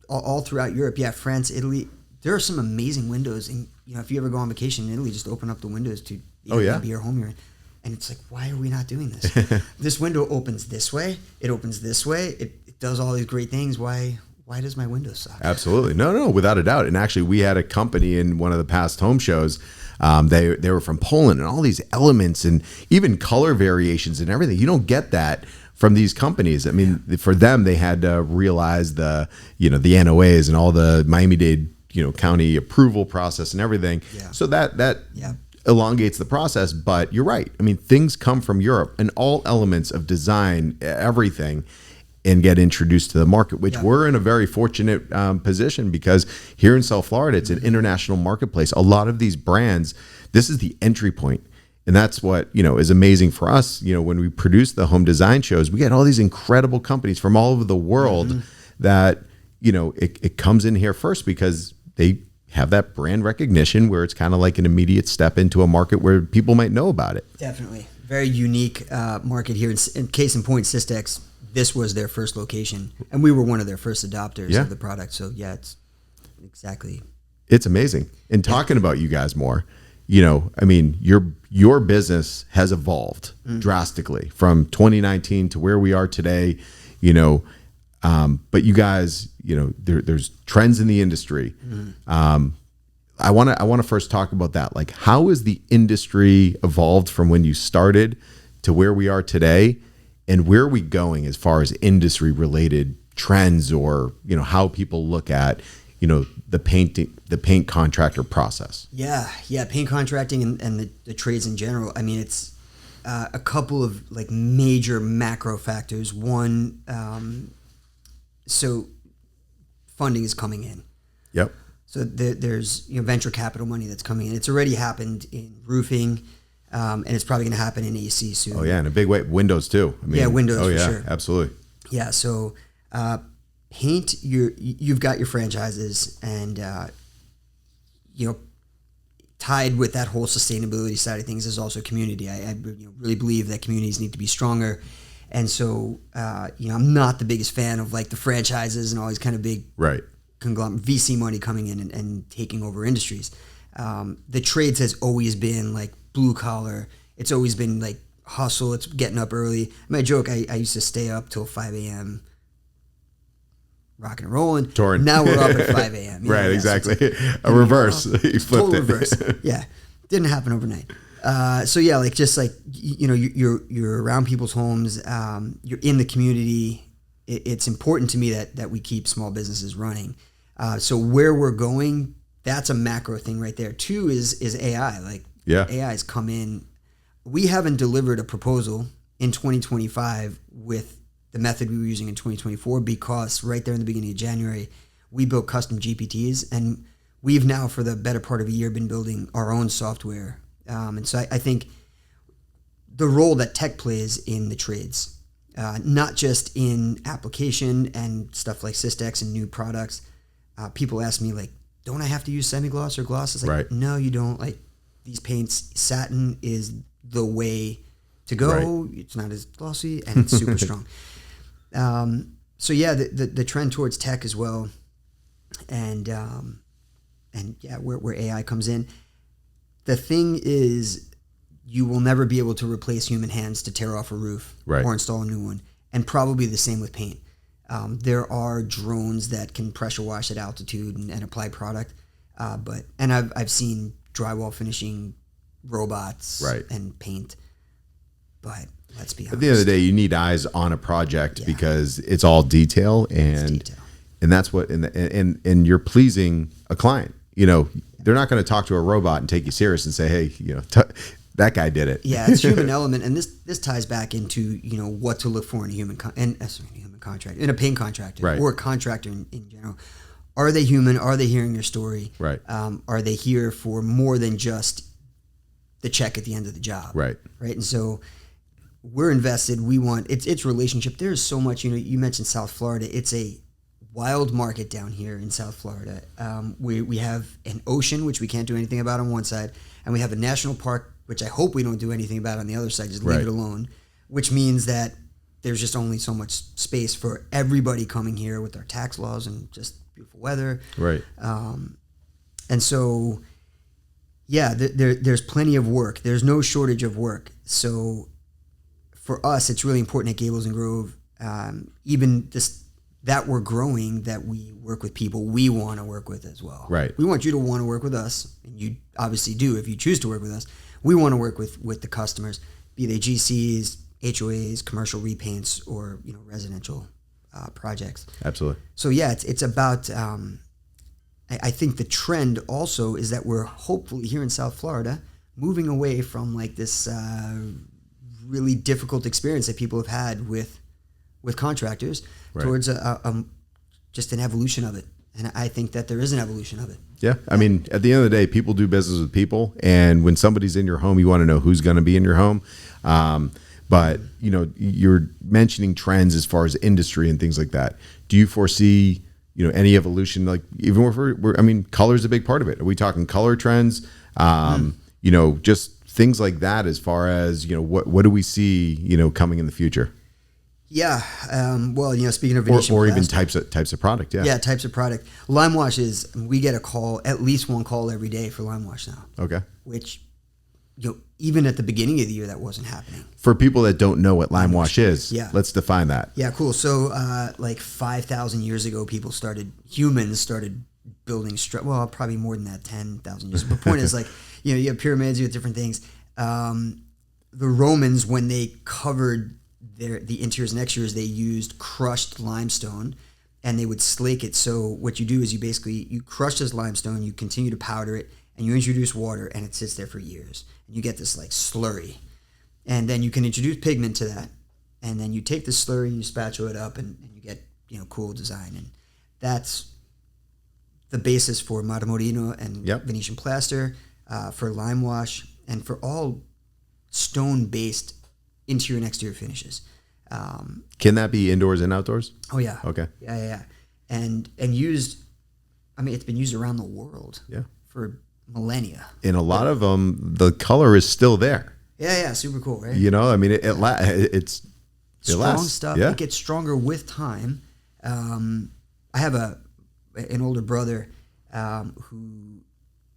all throughout Europe. Yeah, France, Italy. There are some amazing windows. And, if you ever go on vacation in Italy, just open up the windows to be your home you're in. And it's like, why are we not doing this? This window opens this way. It opens this way. It does all these great things. Why does my window suck? Absolutely. No, without a doubt. And actually, we had a company in one of the past home shows. They were from Poland, and all these elements and even color variations and everything. You don't get that from these companies. I mean, for them, they had to realize the NOAs and all the Miami-Dade, county approval process and everything. Yeah. So that elongates the process. But you're right. I mean, things come from Europe, and all elements of design, everything, and get introduced to the market, which we're in a very fortunate position, because here in South Florida, it's an international marketplace. A lot of these brands, this is the entry point. And that's what, is amazing for us. When we produce the home design shows, we get all these incredible companies from all over the world that, it comes in here first because they have that brand recognition where it's kind of like an immediate step into a market where people might know about it. Definitely. Very unique market here. In case in point, Systexx, this was their first location, and we were one of their first adopters of the product. So it's exactly. It's amazing. And talking about you guys more, you know, I mean, your business has evolved drastically from 2019 to where we are today, you know, but you guys, you know, there's trends in the industry. I want to first talk about that. Like, how has the industry evolved from when you started to where we are today, and where are we going as far as industry related trends, or, you know, how people look at, you know, the paint contractor process? Yeah. Paint contracting and the trades in general. I mean, it's a couple of like major macro factors. One, so funding is coming in. Yep. So there's, you know, venture capital money that's coming in. It's already happened in roofing, and it's probably going to happen in AC soon. Oh yeah, in a big way. Windows too. I mean, yeah, windows. Oh for yeah, sure. absolutely. Yeah. So paint. You've got your franchises, and you know, tied with that whole sustainability side of things is also community. I really believe that communities need to be stronger. And so, you know, I'm not the biggest fan of like the franchises and all these kind of big conglomerate VC money coming in and taking over industries. The trades has always been like blue collar. It's always been like hustle. It's getting up early. My joke, I used to stay up till 5 a.m. rocking and rolling. Torn. Now we're up at 5 a.m. Right, know, exactly. A reverse. You flipped total it. Reverse. Yeah. Didn't happen overnight. So yeah, like just like, you know, you're around people's homes, you're in the community. It's important to me that we keep small businesses running. So where we're going, that's a macro thing right there. Two is AI. Like AI has come in. We haven't delivered a proposal in 2025 with the method we were using in 2024, because right there in the beginning of January, we built custom GPTs, and we've now for the better part of a year been building our own software. And so I think the role that tech plays in the trades, not just in application and stuff like Systexx and new products. People ask me like, don't I have to use semi-gloss or gloss? It's like, no, you don't. Like these paints, satin is the way to go. Right. It's not as glossy and it's super strong. So yeah, the trend towards tech as well. And yeah, where AI comes in. The thing is, you will never be able to replace human hands to tear off a roof or install a new one. And probably the same with paint. There are drones that can pressure wash at altitude and apply product. And I've seen drywall finishing robots and paint. But let's be honest. At the end of the day, you need eyes on a project because it's all detail, and that's what and you're pleasing a client. You know, they're not going to talk to a robot and take you serious and say, hey, you know, that guy did it. Yeah, it's human element, and this ties back into, you know, what to look for in a human contractor, in a paint contractor, or a contractor in general. Are they human? Are they hearing your story? Right. Are they here for more than just the check at the end of the job? Right. And so we're invested. We want it's relationship. There's so much. You know, you mentioned South Florida. It's a wild market down here in South Florida. We have an ocean, which we can't do anything about on one side, and we have a national park, which I hope we don't do anything about on the other side, just leave it alone, which means that there's just only so much space for everybody coming here with our tax laws and just beautiful weather. Right. And so, yeah, there's plenty of work. There's no shortage of work. So for us, it's really important at Gables and Grove, even just that we're growing, that we work with people we want to work with as well. Right. We want you to want to work with us, and you obviously do if you choose to work with us. We want to work with the customers, be they GCs, HOAs, commercial repaints, or, you know, residential projects. Absolutely. So yeah, it's about. I think the trend also is that we're hopefully here in South Florida moving away from like this really difficult experience that people have had with contractors towards just an evolution of it. And I think that there is an evolution of it. Yeah. I mean, at the end of the day, people do business with people. And when somebody's in your home, you want to know who's going to be in your home. But, you know, you're mentioning trends as far as industry and things like that. Do you foresee, you know, any evolution? Like, even if I mean, color is a big part of it. Are we talking color trends? You know, just things like that as far as, you know, what do we see, you know, coming in the future? Yeah. Well, speaking of or Venetian even plastic, types of product. Yeah. yeah, types of product. Limewash we get a call, at least one call every day for Limewash now. Okay. Which, even at the beginning of the year, that wasn't happening. For people that don't know what Limewash is, yeah, let's define that. Yeah, cool. So, like 5,000 years ago, humans started building well, probably more than that, 10,000 years. But the point is, like, you have pyramids, you have different things. The Romans, when they covered the interiors and exteriors, they used crushed limestone, and they would slake it. So what you do is you crush this limestone, you continue to powder it, and you introduce water, and it sits there for years. And you get this like slurry. And then you can introduce pigment to that. And then you take the slurry and you spatula it up, and you get, cool design. And that's the basis for Marmorino and Venetian plaster, for Limewash, and for all stone-based interior and exterior finishes. Can that be indoors and outdoors? Oh yeah. Okay. Yeah. And used, it's been used around the world. Yeah. For millennia. In a lot of them, the color is still there. Yeah. Super cool, right? It's strong lasts. Stuff. Yeah. It gets stronger with time. I have an older brother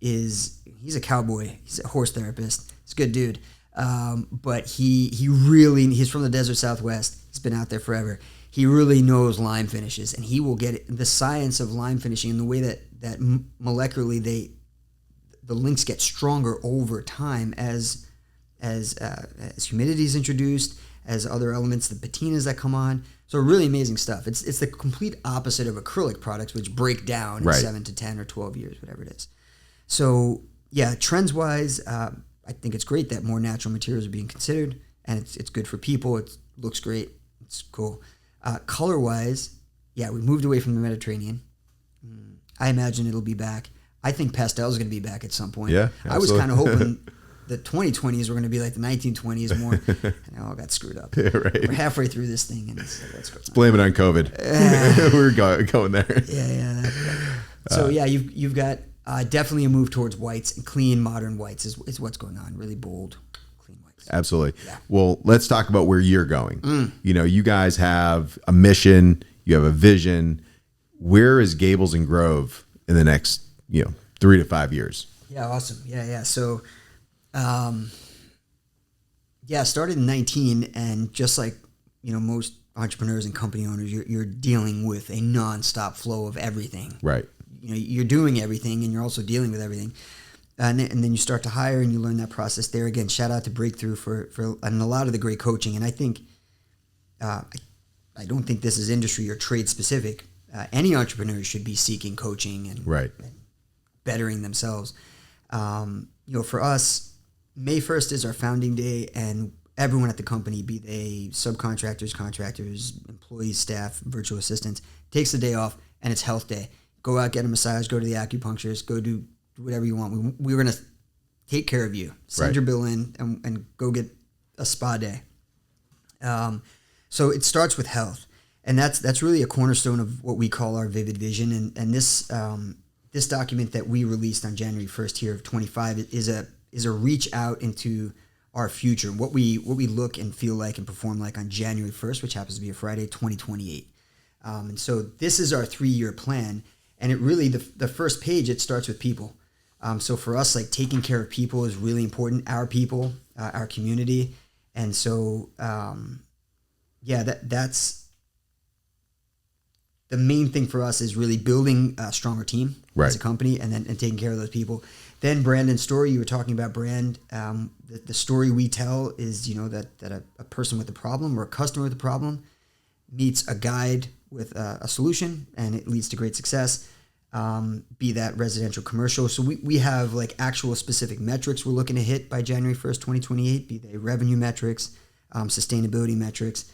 he's a cowboy. He's a horse therapist. He's a good dude. But he's from the desert Southwest. He's been out there forever. He really knows lime finishes, and he will get the science of lime finishing and the way that molecularly the links get stronger over time as humidity is introduced, as other elements, the patinas that come on. So really amazing stuff. It's the complete opposite of acrylic products, which break down in 7 to 10 or 12 years, whatever it is. So yeah, trends wise, I think it's great that more natural materials are being considered, and it's good for people. It looks great. It's cool. Color wise, yeah, we moved away from the Mediterranean. I imagine it'll be back. I think pastel is going to be back at some point. Yeah, absolutely. I was kind of hoping the 2020s were going to be like the 1920s more, and it all got screwed up. Yeah, right. We're halfway through this thing, and let's blame it on COVID. We're going there. Yeah. So yeah, you've got definitely a move towards whites, and clean, modern whites is what's going on. Really bold, clean whites. Absolutely. Yeah. Well, let's talk about where you're going. You guys have a mission. You have a vision. Where is Gables and Grove in the next 3 to 5 years? Yeah, awesome. Yeah. So, started in 19, and just like most entrepreneurs and company owners, you're dealing with a nonstop flow of everything. Right. You're doing everything, and you're also dealing with everything, and then you start to hire, and you learn that process. There again, shout out to Breakthrough for and a lot of the great coaching. And I think, I don't think this is industry or trade specific. Any entrepreneur should be seeking coaching and bettering themselves. For us, May 1st is our founding day, and everyone at the company, be they subcontractors, contractors, employees, staff, virtual assistants, takes the day off, and it's health day. Go out, get a massage, go to the acupuncturist, go do whatever you want. We're going to take care of you. Send your bill in and go get a spa day. So it starts with health. And that's really a cornerstone of what we call our vivid vision. And this document that we released on January 1st here of 25 is a reach out into our future, what we look and feel like and perform like on January 1st, which happens to be a Friday, 2028. And so this is our 3-year plan. And it really, the first page, it starts with people. So for us, like taking care of people is really important. Our people, our community. And so, that's the main thing for us, is really building a stronger team as a company, and taking care of those people. Then brand and story, you were talking about brand. The story we tell is, that a person with a problem or a customer with a problem meets a guide with a solution, and it leads to great success. Be that residential, commercial. So we have like actual specific metrics we're looking to hit by January 1st, 2028, be they revenue metrics, sustainability metrics,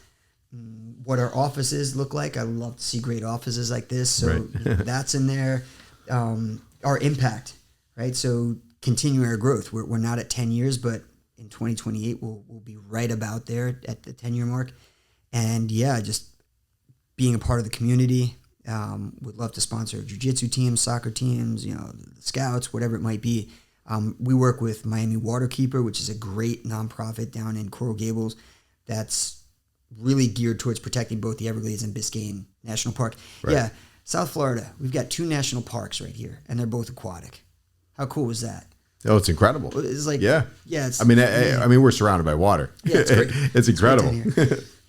what our offices look like. I love to see great offices like this. So that's in there. Our impact, right? So continuing our growth. We're not at 10 years, but in 2028, we'll be right about there at the 10-year mark. And just being a part of the community. Would love to sponsor jiu-jitsu teams, soccer teams, scouts, whatever it might be. We work with Miami Waterkeeper, which is a great nonprofit down in Coral Gables. That's really geared towards protecting both the Everglades and Biscayne National Park. Right. Yeah, South Florida, we've got 2 national parks right here, and they're both aquatic. How cool was that? Oh, it's incredible. It's like, yeah. It's, I mean, we're surrounded by water. Yeah, it's great. It's incredible.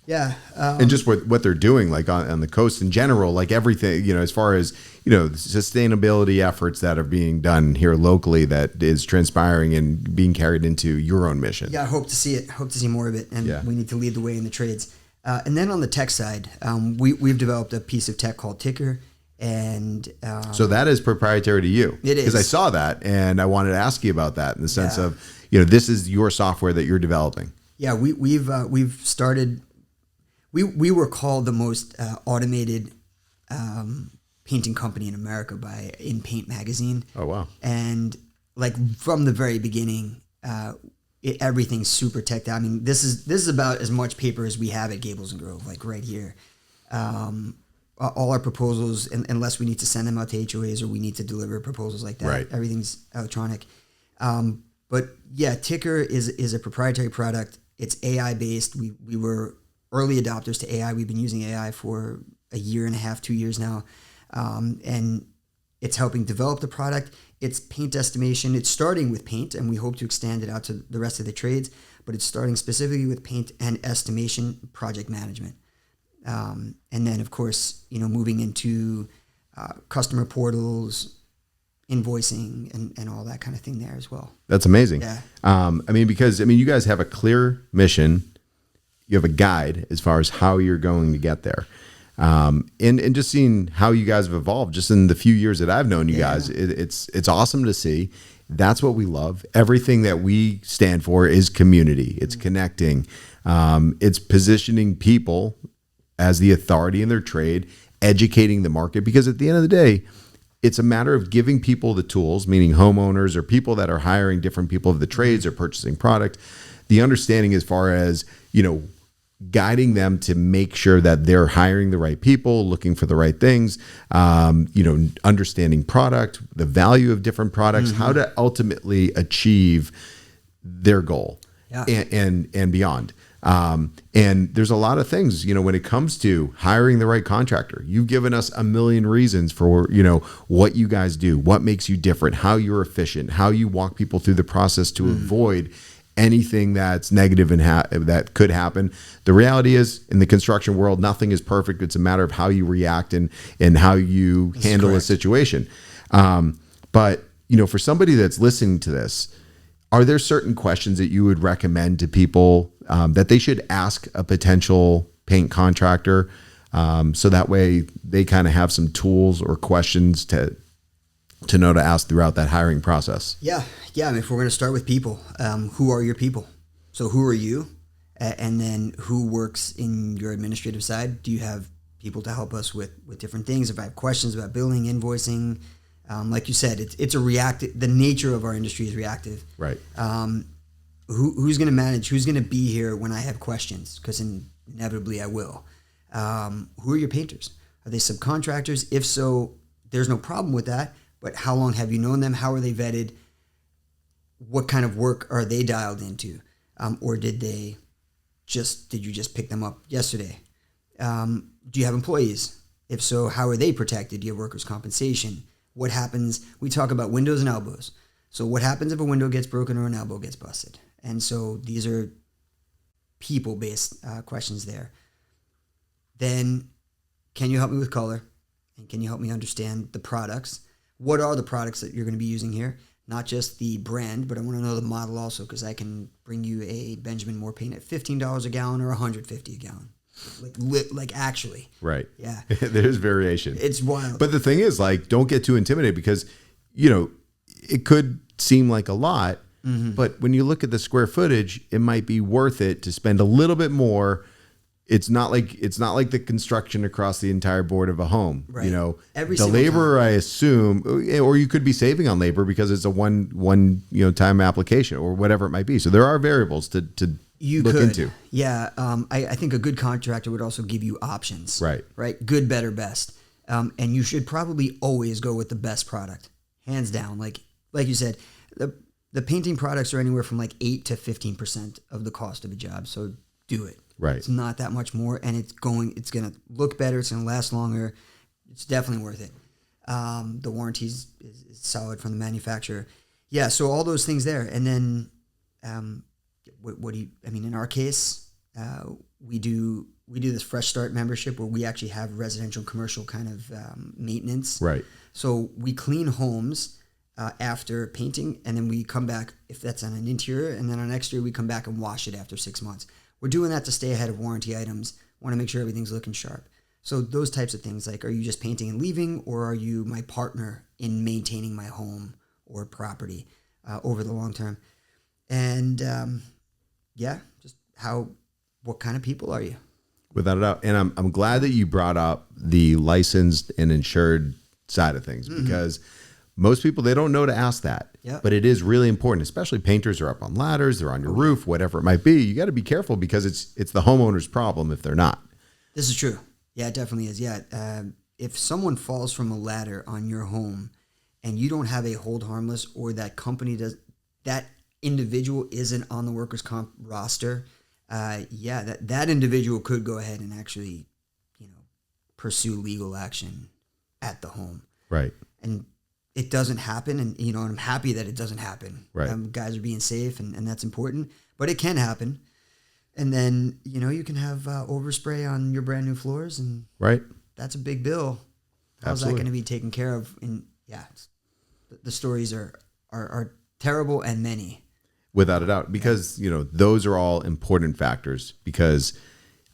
Yeah. And just what they're doing, like on the coast in general, like everything, as far as, sustainability efforts that are being done here locally that is transpiring and being carried into your own mission. Yeah, I hope to see it. Hope to see more of it. And we need to lead the way in the trades. And then on the tech side, we've developed a piece of tech called Ticker. And so that is proprietary to you. It is. Because I saw that and I wanted to ask you about that in the sense of, this is your software that you're developing. Yeah, we've started. We were called the most automated painting company in America in Paint Magazine. Oh wow! And like from the very beginning, everything's super teched out. I mean, this is about as much paper as we have at Gables and Grove, like right here. All our proposals, unless we need to send them out to HOAs or we need to deliver proposals like that, right. Everything's electronic. But yeah, Ticker is a proprietary product. It's AI based. We were early adopters to AI. We've been using AI for a year and a half, 2 years now. And it's helping develop the product. It's paint estimation. It's starting with paint, and we hope to extend it out to the rest of the trades, but it's starting specifically with paint and estimation project management. And then, of course, moving into customer portals, invoicing, and all that kind of thing there as well. That's amazing. Yeah. Because you guys have a clear mission. You have a guide as far as how you're going to get there. And just seeing how you guys have evolved just in the few years that I've known you guys, it's awesome to see. That's what we love. Everything that we stand for is community. It's connecting. It's positioning people as the authority in their trade, educating the market, because at the end of the day, it's a matter of giving people the tools, meaning homeowners or people that are hiring different people of the trades or purchasing product, the understanding as far as, guiding them to make sure that they're hiring the right people, looking for the right things, understanding product, the value of different products, how to ultimately achieve their goal and beyond. And there's a lot of things, when it comes to hiring the right contractor. You've given us a million reasons for, what you guys do, what makes you different, how you're efficient, how you walk people through the process to avoid anything that's negative and that could happen. The reality is, in the construction world, nothing is perfect. It's a matter of how you react and how you handle a situation. But, for somebody that's listening to this, are there certain questions that you would recommend to people that they should ask a potential paint contractor so that way they kind of have some tools or questions to know to ask throughout that hiring process? Yeah. If we're going to start with people, who are your people? So who are you? And then who works in your administrative side? Do you have people to help us with different things? If I have questions about billing, invoicing, like you said, it's a reactive. The nature of our industry is reactive. Right. Who's going to manage? Who's going to be here when I have questions? Because inevitably I will. Who are your painters? Are they subcontractors? If so, there's no problem with that. But how long have you known them? How are they vetted? What kind of work are they dialed into? Or did you just pick them up yesterday? Do you have employees? If so, how are they protected? Do you have workers' compensation? What happens? We talk about windows and elbows. So what happens if a window gets broken or an elbow gets busted? And so these are people-based questions there. Then, can you help me with color? And can you help me understand the products? What are the products that you're going to be using here? Not just the brand, but I want to know the model also, because I can bring you a Benjamin Moore paint at $15 a gallon or $150 a gallon. Like actually. Right. Yeah. There's variation. It's wild. But the thing is, don't get too intimidated, because, it could seem like a lot, but when you look at the square footage, it might be worth it to spend a little bit more. It's not like the construction across the entire board of a home. Right. Every the labor, time. I assume, or you could be saving on labor because it's a one time application or whatever it might be. So there are variables to look into. Yeah. I think a good contractor would also give you options. Right. Right. Good, better, best. And you should probably always go with the best product, hands down. Like you said, the painting products are anywhere from 8 to 15% of the cost of a job. So do it. Right. It's not that much more, and it's going to look better. It's going to last longer. It's definitely worth it. The warranty is solid from the manufacturer. Yeah. So all those things there. And then, in our case, we do this Fresh Start membership where we actually have residential and commercial kind of maintenance. Right. So we clean homes after painting, and then we come back if that's on an interior, and then on exterior we come back and wash it after 6 months. We're doing that to stay ahead of warranty items. Want to make sure everything's looking sharp. So those types of things, like, are you just painting and leaving, or are you my partner in maintaining my home or property over the long term? And just what kind of people are you? Without a doubt. And I'm glad that you brought up the licensed and insured side of things, because most people, they don't know to ask that. Yep. But it is really important, especially painters are up on ladders, they're on your roof, whatever it might be. You got to be careful, because it's the homeowner's problem if they're not. This is true. Yeah, it definitely is. Yeah. If someone falls from a ladder on your home and you don't have a hold harmless, or that company that individual isn't on the workers' comp roster, that individual could go ahead and actually, pursue legal action at the home. Right. And it doesn't happen. And, I'm happy that it doesn't happen. Right. Guys are being safe, and that's important, but it can happen. And then, you can have overspray on your brand new floors, and right. That's a big bill. How's Absolutely. that going to be taken care of? And the stories are terrible, and many. Without a doubt, because, those are all important factors, because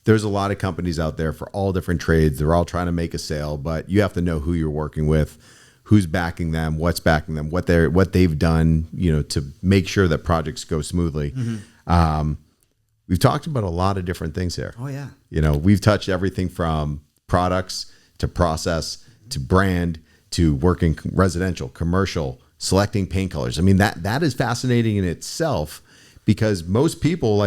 there's a lot of companies out there for all different trades. They're all trying to make a sale, but you have to know who you're working with, who's backing them, what's backing them, what they've done, to make sure that projects go smoothly. We've talked about a lot of different things here. Oh yeah. We've touched everything from products to process to brand to working residential, commercial, selecting paint colors. I mean, that is fascinating in itself, because most people,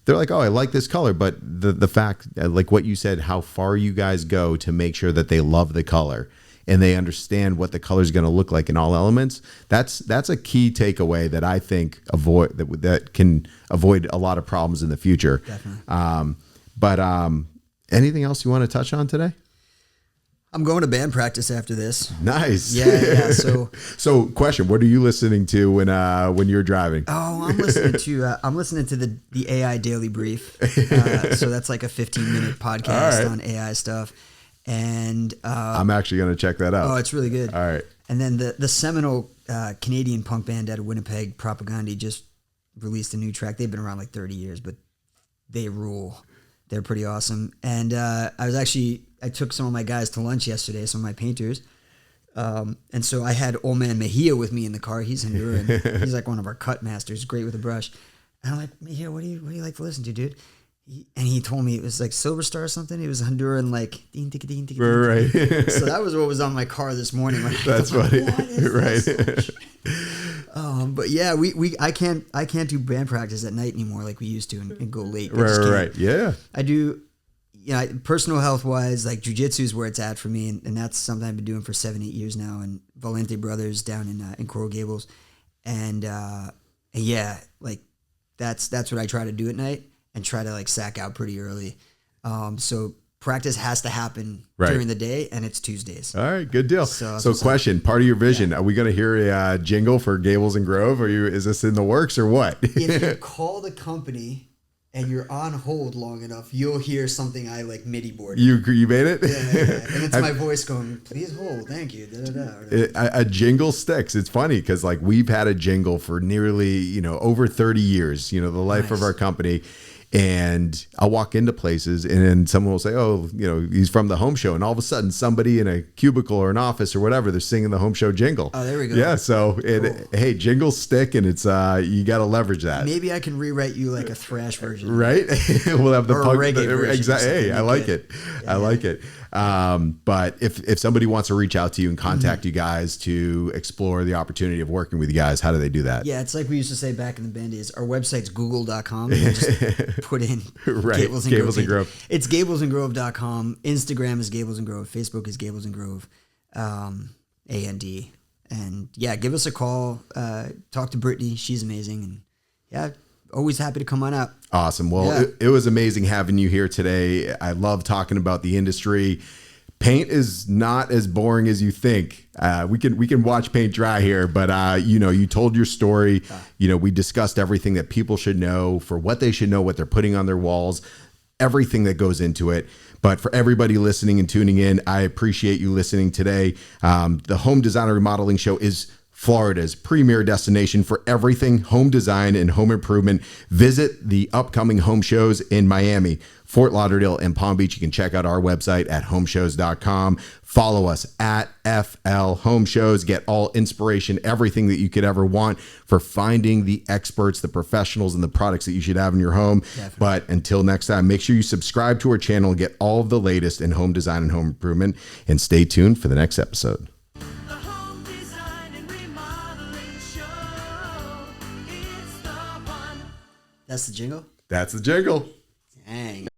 they're like, oh, I like this color. But the fact, like what you said, how far you guys go to make sure that they love the color and they understand what the color is going to look like in all elements. That's a key takeaway that I think that can avoid a lot of problems in the future. Definitely. But anything else you want to touch on today? I'm going to band practice after this. Nice. Yeah. So question, what are you listening to when you're driving? Oh, I'm listening to the AI Daily Brief. So that's like a 15-minute podcast on AI stuff. And I'm actually going to check that out. Oh, it's really good. All right. And then the seminal Canadian punk band out of Winnipeg, Propaganda, just released a new track. They've been around like 30 years, but they rule. They're pretty awesome. And I took some of my guys to lunch yesterday, some of my painters. And so I had old man Mejia with me in the car. He's Honduran. He's like one of our cut masters, great with a brush. And I'm like, Mejia, what do you like to listen to, dude? And he told me it was like Silver Star or something. It was Honduran, like ding, ding, ding, ding, right. So that was what was on my car this morning. That's funny. What is right. this? But yeah, I can't do band practice at night anymore like we used to and go late. Right. Yeah. I do. Personal health wise, like jujitsu is where it's at for me, and that's something I've been doing for 7-8 years now. And Valente Brothers down in Coral Gables, and that's what I try to do at night, and try to sack out pretty early. So practice has to happen during the day, and it's Tuesdays. All right, good deal. So question, part of your vision, are we going to hear a jingle for Gables and Grove? Is this in the works or what? If you call the company and you're on hold long enough, you'll hear something I MIDI board. You made it? Yeah. And it's my voice going, please hold, thank you. A jingle sticks. It's funny because we've had a jingle for nearly, over 30 years, the life of our company. And I'll walk into places and then someone will say, oh, he's from the home show. And all of a sudden somebody in a cubicle or an office or whatever, they're singing the home show jingle. Oh, there we go. Yeah. So, cool. Hey, jingles stick, and it's, you got to leverage that. Maybe I can rewrite you a thrash version. Right. We'll have the punk reggae version. Exactly. Hey, I like it. I like it. But if somebody wants to reach out to you and contact you guys to explore the opportunity of working with you guys, how do they do that? Yeah, it's like we used to say back in the band days. Our website's google.com. Just put in Gables and Grove. It's gablesandgrove.com. Instagram is Gables and Grove. Facebook is Gables and Grove. AND. And yeah, give us a call. Talk to Brittany. She's amazing. And yeah, always happy to come on out. Awesome. Well, it was amazing having you here today. I love talking about the industry. Paint is not as boring as you think. We can watch paint dry here, but you told your story. We discussed everything that people should know, for what they should know, what they're putting on their walls, everything that goes into it. But for everybody listening and tuning in, I appreciate you listening today. The Home Design and Remodeling Show is Florida's premier destination for everything home design and home improvement. Visit the upcoming home shows in Miami, Fort Lauderdale, and Palm Beach. You can check out our website at homeshows.com. Follow us at FL Home Shows. Get all inspiration, everything that you could ever want for finding the experts, the professionals, and the products that you should have in your home. Definitely. But until next time, make sure you subscribe to our channel and get all of the latest in home design and home improvement. And stay tuned for the next episode. That's the jingle? That's the jingle. Dang.